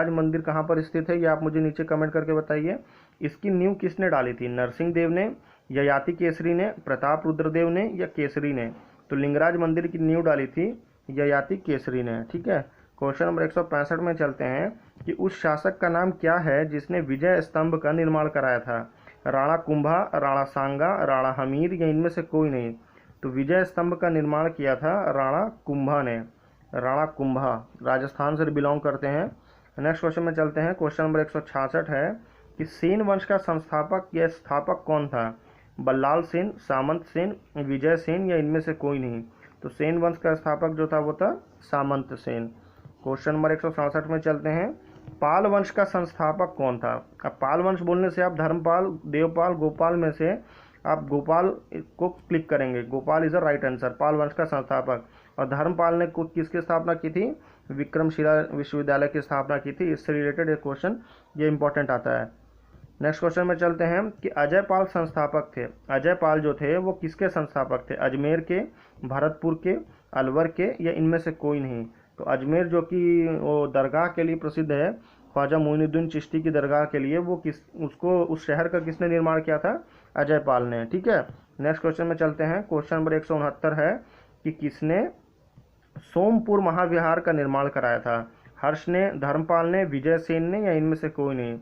मंदिर कहाँ पर स्थित है? ये आप मुझे नीचे कमेंट करके बताइए। इसकी नींव किसने डाली थी? नरसिंह देव ने, ययाति केसरी ने, प्रताप रुद्रदेव ने या केसरी ने? तो लिंगराज मंदिर की नींव डाली थी ययाति केसरी ने। ठीक है, क्वेश्चन नंबर 165 में चलते हैं कि उस शासक का नाम क्या है जिसने विजय स्तंभ का निर्माण कराया था? राणा कुंभा, राणा सांगा, राणा हमीर या इनमें से कोई नहीं? तो विजय स्तंभ का निर्माण किया था राणा कुंभा ने। राणा कुंभा राजस्थान से बिलोंग करते हैं। नेक्स्ट क्वेश्चन में चलते हैं। क्वेश्चन नंबर 166 है कि सेन वंश का संस्थापक या स्थापक कौन था? बल्लाल सेन, सामंत सेन, विजय सेन या इनमें से कोई नहीं? तो सेन वंश का स्थापक जो था वो था सामंत सेन। क्वेश्चन नंबर 167 में चलते हैं। पाल वंश का संस्थापक कौन था? अब पाल वंश बोलने से आप धर्मपाल, देवपाल, गोपाल में से आप गोपाल को क्लिक करेंगे। Gopal is the right answer, Pala वंश का संस्थापक। और धर्मपाल ने किसकी स्थापना की थी? विक्रमशिला विश्वविद्यालय की स्थापना की थी। इससे रिलेटेड एक क्वेश्चन ये इंपॉर्टेंट आता है। नेक्स्ट क्वेश्चन में चलते हैं कि अजय पाल संस्थापक थे। अजय पाल जो थे वो किसके संस्थापक थे? अजमेर के, भरतपुर के, अलवर के या इनमें से कोई नहीं? तो अजमेर जो कि वो दरगाह के लिए प्रसिद्ध है, ख्वाजा मोइनुद्दीन चिश्ती की दरगाह के लिए, वो उस शहर का किसने निर्माण किया था? अजय पाल ने। ठीक है, नेक्स्ट क्वेश्चन में चलते हैं। क्वेश्चन नंबर 169 है कि किसने सोमपुर महाविहार का निर्माण कराया था? हर्ष ने, धर्मपाल ने, विजय सेन ने या इनमें से कोई नहीं?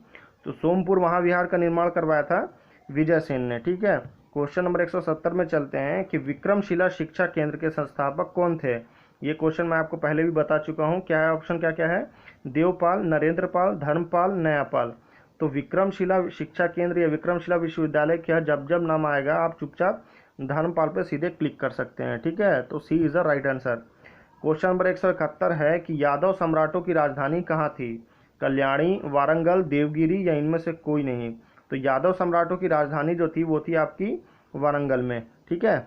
तो सोमपुर महाविहार का निर्माण करवाया था विजय सेन ने। ठीक है, क्वेश्चन नंबर 170 में चलते हैं कि विक्रमशिला शिक्षा केंद्र के संस्थापक कौन थे? ये क्वेश्चन मैं आपको पहले भी बता चुका हूँ। क्या है ऑप्शन? क्या क्या है? देवपाल, नरेंद्रपाल, धर्मपाल, नयापाल? तो विक्रमशिला शिक्षा केंद्र या विक्रमशिला विश्वविद्यालय क्या, जब जब नाम आएगा आप चुपचाप धर्मपाल पे सीधे क्लिक कर सकते हैं। ठीक है, तो C is the right answer. Question number 171 है कि यादव सम्राटों की राजधानी कहाँ थी? कल्याणी, वारंगल, देवगिरी या इनमें से कोई नहीं? तो यादव सम्राटों की राजधानी जो थी वो थी आपकी वारंगल में। ठीक है,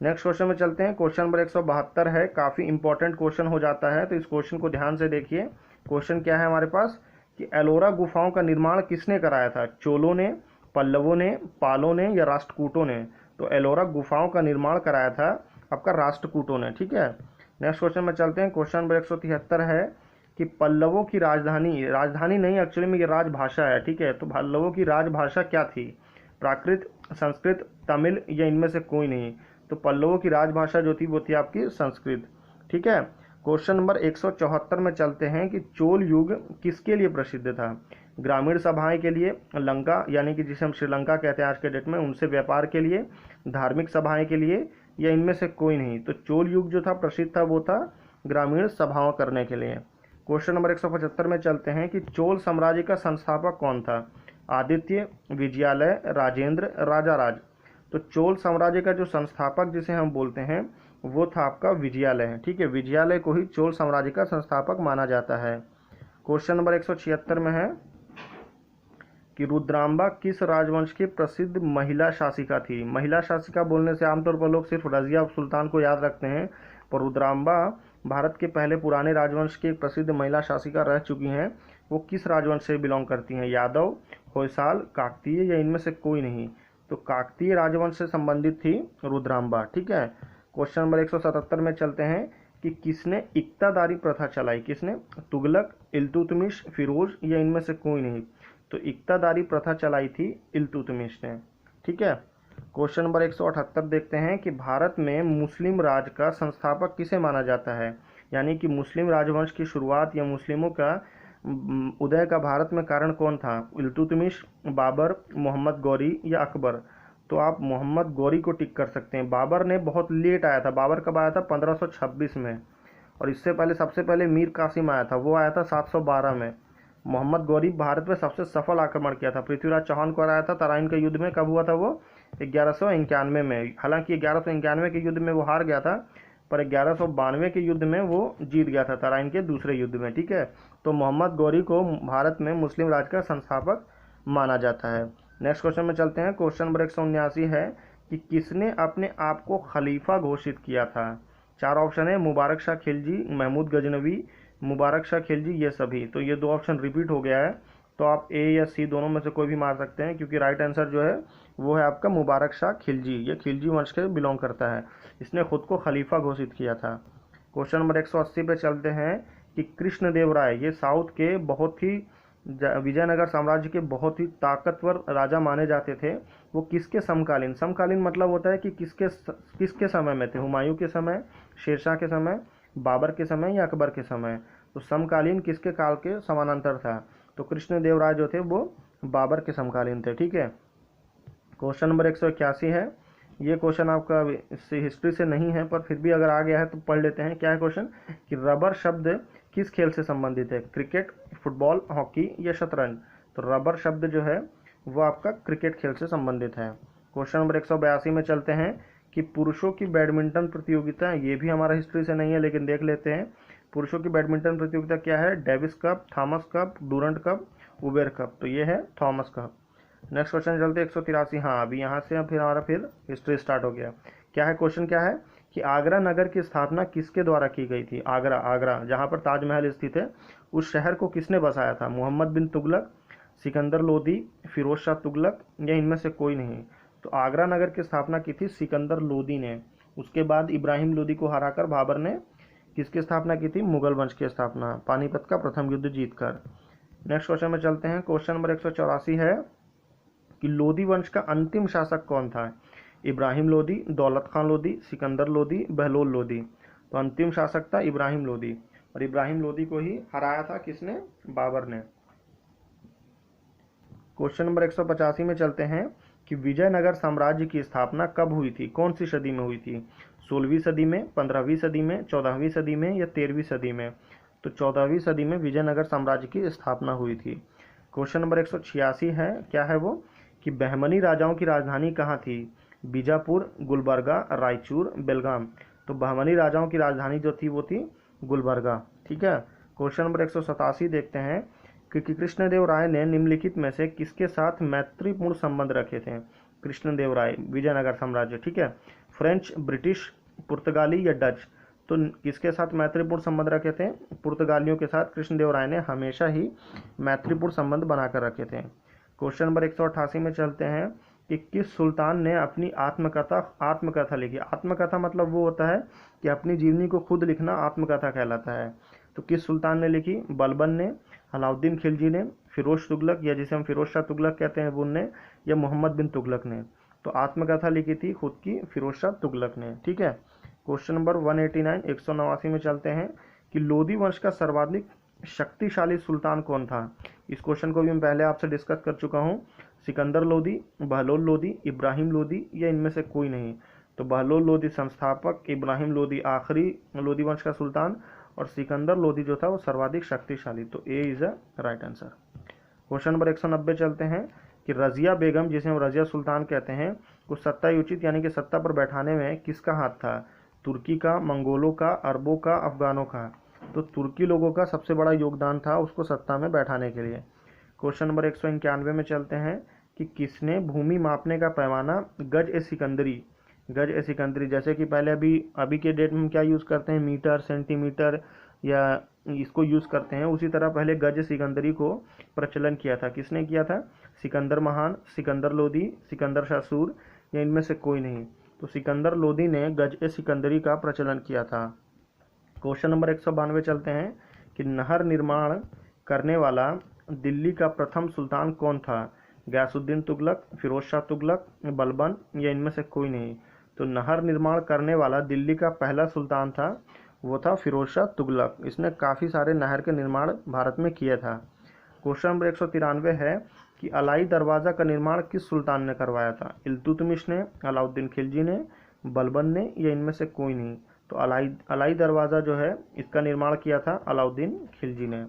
नेक्स्ट क्वेश्चन में चलते हैं। क्वेश्चन नंबर 172 है, काफ़ी इंपॉर्टेंट क्वेश्चन हो जाता है, तो इस क्वेश्चन को ध्यान से देखिए। क्वेश्चन क्या है हमारे पास कि एलोरा गुफाओं का निर्माण किसने कराया था? चोलों ने, पल्लवों ने, पालों ने या राष्ट्रकूटों ने? तो एलोरा गुफाओं का निर्माण कराया था आपका राष्ट्रकूटों ने। ठीक है, नेक्स्ट क्वेश्चन में चलते हैं। क्वेश्चन नंबर 173 है कि पल्लवों की राजधानी, राजधानी नहीं एक्चुअली में ये राजभाषा है। ठीक है, तो पल्लवों की राजभाषा क्या थी? प्राकृत, संस्कृत, तमिल या इनमें से कोई नहीं? तो पल्लवों की राजभाषा जो थी वो थी आपकी संस्कृत। ठीक है, क्वेश्चन नंबर 174 में चलते हैं कि चोल युग किसके लिए प्रसिद्ध था? ग्रामीण सभाएं के लिए, लंका यानी कि जिसे हम श्रीलंका कहते हैं आज के डेट में, उनसे व्यापार के लिए, धार्मिक सभाएं के लिए या इनमें से कोई नहीं? तो चोल युग जो था प्रसिद्ध था वो था ग्रामीण सभाओं करने के लिए। क्वेश्चन नंबर 175 में चलते हैं कि चोल साम्राज्य का संस्थापक कौन था? आदित्य, विजयालय, राजेंद्र, राजाराज? तो चोल साम्राज्य का जो संस्थापक जिसे हम बोलते हैं वो था आपका विजयालय। ठीक है, विजयालय को ही चोल साम्राज्य का संस्थापक माना जाता है। क्वेश्चन नंबर 176 में है कि रुद्रांबा किस राजवंश की प्रसिद्ध महिला शासिका थी? महिला शासिका बोलने से आमतौर पर लोग सिर्फ रजिया सुल्तान को याद रखते हैं, पर रुद्रांबा भारत के पहले पुराने राजवंश की एक प्रसिद्ध महिला शासिका रह चुकी हैं। वो किस राजवंश से बिलोंग करती हैं? यादव, होयसाल, काकतीय या इनमें से कोई नहीं? तो काकतीय राजवंश से संबंधित थी रुद्रांबा। ठीक है, क्वेश्चन नंबर 177 में चलते हैं कि किसने इक्तादारी प्रथा चलाई? किसने? तुगलक, इल्तुतमिश, फिरोज या इनमें से कोई नहीं? तो इक्तादारी प्रथा चलाई थी इल्तुतमिश ने। ठीक है, क्वेश्चन नंबर 178 देखते हैं कि भारत में मुस्लिम राज का संस्थापक किसे माना जाता है? यानी कि मुस्लिम राजवंश की शुरुआत या मुस्लिमों का उदय का भारत में कारण कौन था? इल्तुतमिश, बाबर, मोहम्मद गौरी या अकबर? तो आप मोहम्मद गौरी को टिक कर सकते हैं। बाबर ने बहुत लेट आया था। बाबर कब आया था? 1526 में। और इससे पहले सबसे पहले मीर कासिम आया था, वो आया था 712 में। मोहम्मद गौरी भारत में सबसे सफल आक्रमण किया था। पृथ्वीराज चौहान को हराया था तराइन के युद्ध में। कब हुआ था वो? 1191 में। हालांकि 1191 के युद्ध में वो हार गया था, पर 1192 के युद्ध में वो जीत गया था तराइन के दूसरे युद्ध में। ठीक है, तो मोहम्मद गौरी को भारत में मुस्लिम राज का संस्थापक माना जाता है। नेक्स्ट क्वेश्चन में चलते हैं। क्वेश्चन नंबर 179 है कि किसने अपने आप को खलीफा घोषित किया था? चार ऑप्शन है, मुबारक शाह खिलजी, महमूद गजनवी, मुबारक शाह खिलजी, ये सभी। तो ये दो ऑप्शन रिपीट हो गया है, तो आप ए या सी दोनों में से कोई भी मार सकते हैं, क्योंकि राइट आंसर जो है वो है आपका मुबारक शाह खिलजी। ये खिलजी वंश के बिलोंग करता है। इसने खुद को खलीफा घोषित किया था। क्वेश्चन नंबर 180 पे चलते हैं कि कृष्णदेव राय, ये साउथ के बहुत ही विजयनगर साम्राज्य के बहुत ही ताकतवर राजा माने जाते थे। वो किसके समकालीन, समकालीन मतलब होता है कि किसके समय में थे? हुमायूं के समय, शेरशाह के समय, बाबर के समय या अकबर के समय? तो समकालीन किसके काल के समानांतर था? तो कृष्णदेव राय जो थे वो बाबर के समकालीन थे। ठीक है, क्वेश्चन नंबर 181 है। ये क्वेश्चन आपका हिस्ट्री से नहीं है, पर फिर भी अगर आ गया है तो पढ़ लेते हैं। क्या है क्वेश्चन कि रबर शब्द किस खेल से संबंधित है? क्रिकेट, फुटबॉल, हॉकी या शतरंज? तो रबर शब्द जो है वो आपका क्रिकेट खेल से संबंधित है। क्वेश्चन नंबर 182 में चलते हैं कि पुरुषों की बैडमिंटन प्रतियोगिता, ये भी हमारा हिस्ट्री से नहीं है लेकिन देख लेते हैं। पुरुषों की बैडमिंटन प्रतियोगिता क्या है? Davis cup, Thomas cup, Durand cup, Uber cup? तो ये है थॉमस कप। नेक्स्ट क्वेश्चन चलते 183। हाँ, अभी यहाँ से फिर हमारा हिस्ट्री स्टार्ट हो गया। क्या है क्वेश्चन, क्या है कि आगरा नगर की स्थापना किसके द्वारा की गई थी? आगरा जहाँ पर ताजमहल स्थित है, उस शहर को किसने बसाया था? मोहम्मद बिन तुगलक, सिकंदर लोदी, फिरोज शाह तुगलक या इनमें से कोई नहीं? तो आगरा नगर की स्थापना की थी सिकंदर लोदी ने। उसके बाद इब्राहिम लोदी को हराकर बाबर ने किसकी स्थापना की थी? मुगल वंश की स्थापना, पानीपत का प्रथम युद्ध जीतकर। नेक्स्ट क्वेश्चन में चलते हैं। क्वेश्चन नंबर 184 है कि लोदी वंश का अंतिम शासक कौन था? इब्राहिम लोदी, दौलत खान लोदी, सिकंदर लोदी, बहलोल लोदी? तो अंतिम शासक था इब्राहिम लोदी, और इब्राहिम लोदी को ही हराया था किसने? बाबर ने। क्वेश्चन नंबर 185 में चलते हैं कि विजयनगर साम्राज्य की स्थापना कब हुई थी? कौन सी सदी में हुई थी? 16वीं सदी में, 15वीं सदी में, 14वीं सदी में या 13वीं सदी में? तो 14वीं सदी में विजयनगर साम्राज्य की स्थापना हुई थी। क्वेश्चन नंबर 186 है। क्या है वो कि बहमनी राजाओं की राजधानी कहाँ थी? बीजापुर, गुलबर्गा, रायचूर, बेलगाम? तो बहमनी राजाओं की राजधानी जो थी वो थी गुलबर्गा। ठीक है, क्वेश्चन नंबर 187 देखते हैं कि कृष्णदेव राय ने निम्नलिखित में से किसके साथ मैत्रीपूर्ण संबंध रखे थे? कृष्णदेव राय, विजयनगर साम्राज्य। ठीक है, फ्रेंच, ब्रिटिश, पुर्तगाली या डच? तो किसके साथ मैत्रीपूर्ण संबंध रखे थे? पुर्तगालियों के साथ कृष्णदेव राय ने हमेशा ही मैत्रीपूर्ण संबंध बनाकर रखे थे। क्वेश्चन नंबर 188 में चलते हैं कि किस सुल्तान ने अपनी आत्मकथा लिखी? आत्मकथा मतलब वो होता है कि अपनी जीवनी को खुद लिखना आत्मकथा कहलाता है। तो किस सुल्तान ने लिखी? बलबन ने, अलाउद्दीन खिलजी ने, फिरोज तुगलक या जिसे हम फिरोज शाह तुगलक कहते हैं वो ने, या मोहम्मद बिन तुगलक ने। तो आत्मकथा लिखी थी खुद की फिरोज शाह तुगलक ने। ठीक है। क्वेश्चन नंबर 189 में चलते हैं कि लोदी वंश का सर्वाधिक शक्तिशाली सुल्तान कौन था? इस क्वेश्चन को भी मैं पहले आपसे डिस्कस कर चुका हूँ। सिकंदर लोदी, बहलोल लोदी, इब्राहिम लोदी या इनमें से कोई नहीं। तो बहलोल लोदी संस्थापक, इब्राहिम लोदी आखिरी लोदी वंश का सुल्तान, और सिकंदर लोदी जो था वो सर्वाधिक शक्तिशाली। तो A is a right answer. Question number 190 चलते हैं कि रजिया बेगम, जिसे हम रजिया सुल्तान कहते हैं, को सत्तायुचित यानी कि सत्ता पर बैठाने में किसका हाथ था? तुर्की का, मंगोलों का, अरबों का, अफगानों का? तो तुर्की लोगों का सबसे बड़ा योगदान था उसको सत्ता में बैठाने के लिए। क्वेश्चन नंबर 191 में चलते हैं कि किसने भूमि मापने का पैमाना गज ए सिकंदरी, जैसे कि पहले अभी के डेट में हम क्या यूज़ करते हैं, मीटर, सेंटीमीटर या इसको यूज़ करते हैं, उसी तरह पहले गज सिकंदरी को प्रचलन किया था। किसने किया था? सिकंदर महान, सिकंदर लोदी, सिकंदर शाह सूर या इनमें से कोई नहीं। तो सिकंदर लोदी ने गज ए सिकंदरी का प्रचलन किया था। क्वेश्चन नंबर 192 चलते हैं कि नहर निर्माण करने वाला दिल्ली का प्रथम सुल्तान कौन था? गयासुद्दीन तुगलक, फिरोज शाह तुगलक, बलबन या इनमें से कोई नहीं। तो नहर निर्माण करने वाला दिल्ली का पहला सुल्तान था, वो था फिरोज शाह तुगलक। इसने काफ़ी सारे नहर के निर्माण भारत में किया था। क्वेश्चन नंबर 193 है कि अलाई दरवाज़ा का निर्माण किस सुल्तान ने करवाया था? इल्तुतमिश ने, अलाउद्दीन खिलजी ने, बलबन ने या इनमें से कोई नहीं। तो अलाई दरवाज़ा जो है इसका निर्माण किया था अलाउद्दीन खिलजी ने।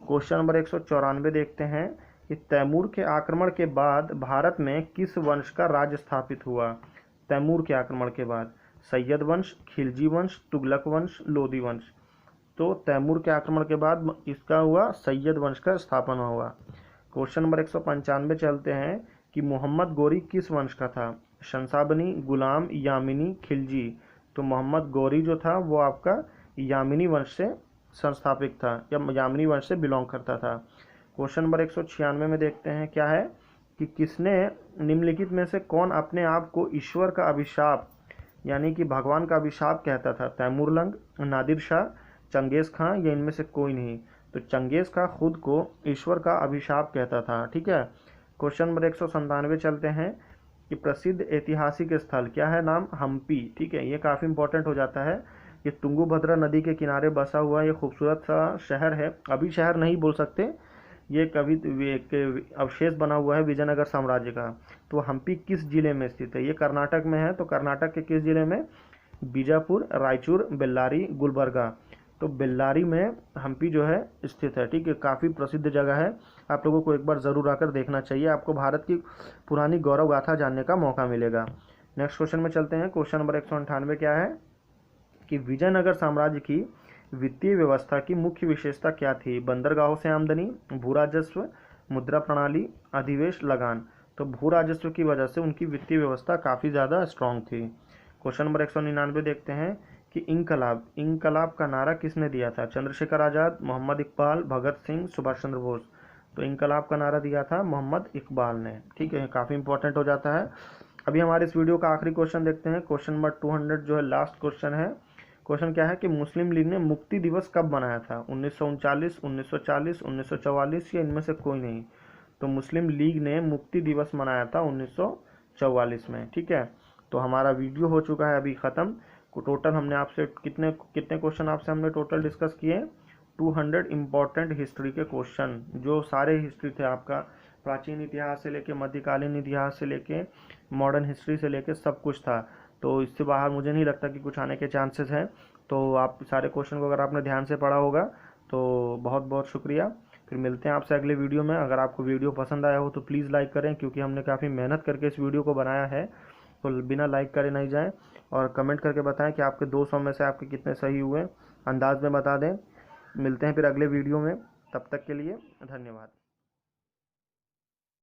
क्वेश्चन नंबर 194 देखते हैं कि तैमूर के आक्रमण के बाद भारत में किस वंश का राज्य स्थापित हुआ? तैमूर के आक्रमण के बाद सैयद वंश, खिलजी वंश, तुगलक वंश, लोदी वंश। तो तैमूर के आक्रमण के बाद इसका हुआ सैयद वंश का स्थापना हुआ। क्वेश्चन नंबर 195 चलते हैं कि मोहम्मद गोरी किस वंश का था? शंसाबनी, गुलाम, यामिनी, खिलजी। तो मोहम्मद गोरी जो था वो आपका यामिनी वंश से संस्थापित था या यामिनी वंश से बिलोंग करता था। क्वेश्चन नंबर 196 में देखते हैं क्या है कि किसने निम्नलिखित में से कौन अपने आप को ईश्वर का अभिशाप यानी कि भगवान का अभिशाप कहता था? तैमूरलंग, नादिर शाह, चंगेज़ खां या इनमें से कोई नहीं। तो चंगेज़ खां खुद को ईश्वर का अभिशाप कहता था। ठीक है। क्वेश्चन नंबर 197 चलते हैं कि प्रसिद्ध ऐतिहासिक स्थल क्या है? नाम हम्पी। ठीक है, ये काफ़ी इंपॉर्टेंट हो जाता है। ये तुंगभद्रा नदी के किनारे बसा हुआ ये खूबसूरत सा शहर है। अभी शहर नहीं बोल सकते, ये कभी एक अवशेष बना हुआ है विजयनगर साम्राज्य का। तो हम्पी किस जिले में स्थित है? ये कर्नाटक में है। तो कर्नाटक के किस जिले में? बीजापुर, रायचूर, बेल्लारी, गुलबर्गा। तो बेल्लारी में हम्पी जो है स्थित है। ठीक है, काफ़ी प्रसिद्ध जगह है, आप लोगों को एक बार ज़रूर आकर देखना चाहिए। आपको भारत की पुरानी गौरव गाथा जानने का मौका मिलेगा। नेक्स्ट क्वेश्चन में चलते हैं। क्वेश्चन नंबर 198 क्या है कि विजयनगर साम्राज्य की वित्तीय व्यवस्था की मुख्य विशेषता क्या थी? बंदरगाहों से आमदनी, भू राजस्व, मुद्रा प्रणाली, अधिवेश, लगान। तो भू राजस्व की वजह से उनकी वित्तीय व्यवस्था काफ़ी ज़्यादा स्ट्रांग थी। क्वेश्चन नंबर 199 देखते हैं कि इंकलाब का नारा किसने दिया था? चंद्रशेखर आज़ाद, मोहम्मद इकबाल, भगत सिंह, सुभाष चंद्र बोस। तो इंकलाब का नारा दिया था मोहम्मद इकबाल ने। ठीक है, काफ़ी इंपॉर्टेंट हो जाता है। अभी हमारे इस वीडियो का आखिरी क्वेश्चन देखते हैं। क्वेश्चन नंबर 200 जो है लास्ट क्वेश्चन है। क्वेश्चन क्या है कि मुस्लिम लीग ने मुक्ति दिवस कब बनाया था? 1939, 1940, 1944 या इनमें से कोई नहीं। तो मुस्लिम लीग ने मुक्ति दिवस मनाया था 1944 में। ठीक है, तो हमारा वीडियो हो चुका है अभी ख़त्म। टोटल हमने आपसे कितने क्वेश्चन आपसे हमने टोटल डिस्कस किए? 200 इम्पॉर्टेंट हिस्ट्री के क्वेश्चन, जो सारे हिस्ट्री थे आपका, प्राचीन इतिहास से लेके मध्यकालीन इतिहास से लेके मॉडर्न हिस्ट्री से लेके सब कुछ था। तो इससे बाहर मुझे नहीं लगता कि कुछ आने के चांसेस हैं। तो आप सारे क्वेश्चन को अगर आपने ध्यान से पढ़ा होगा तो बहुत बहुत शुक्रिया। फिर मिलते हैं आपसे अगले वीडियो में। अगर आपको वीडियो पसंद आया हो तो प्लीज़ लाइक करें, क्योंकि हमने काफ़ी मेहनत करके इस वीडियो को बनाया है। तो बिना लाइक करे नहीं जाएं, और कमेंट करके बताएं कि आपके 200 में से आपके कितने सही हुए, अंदाज में बता दें। मिलते हैं फिर अगले वीडियो में, तब तक के लिए धन्यवाद।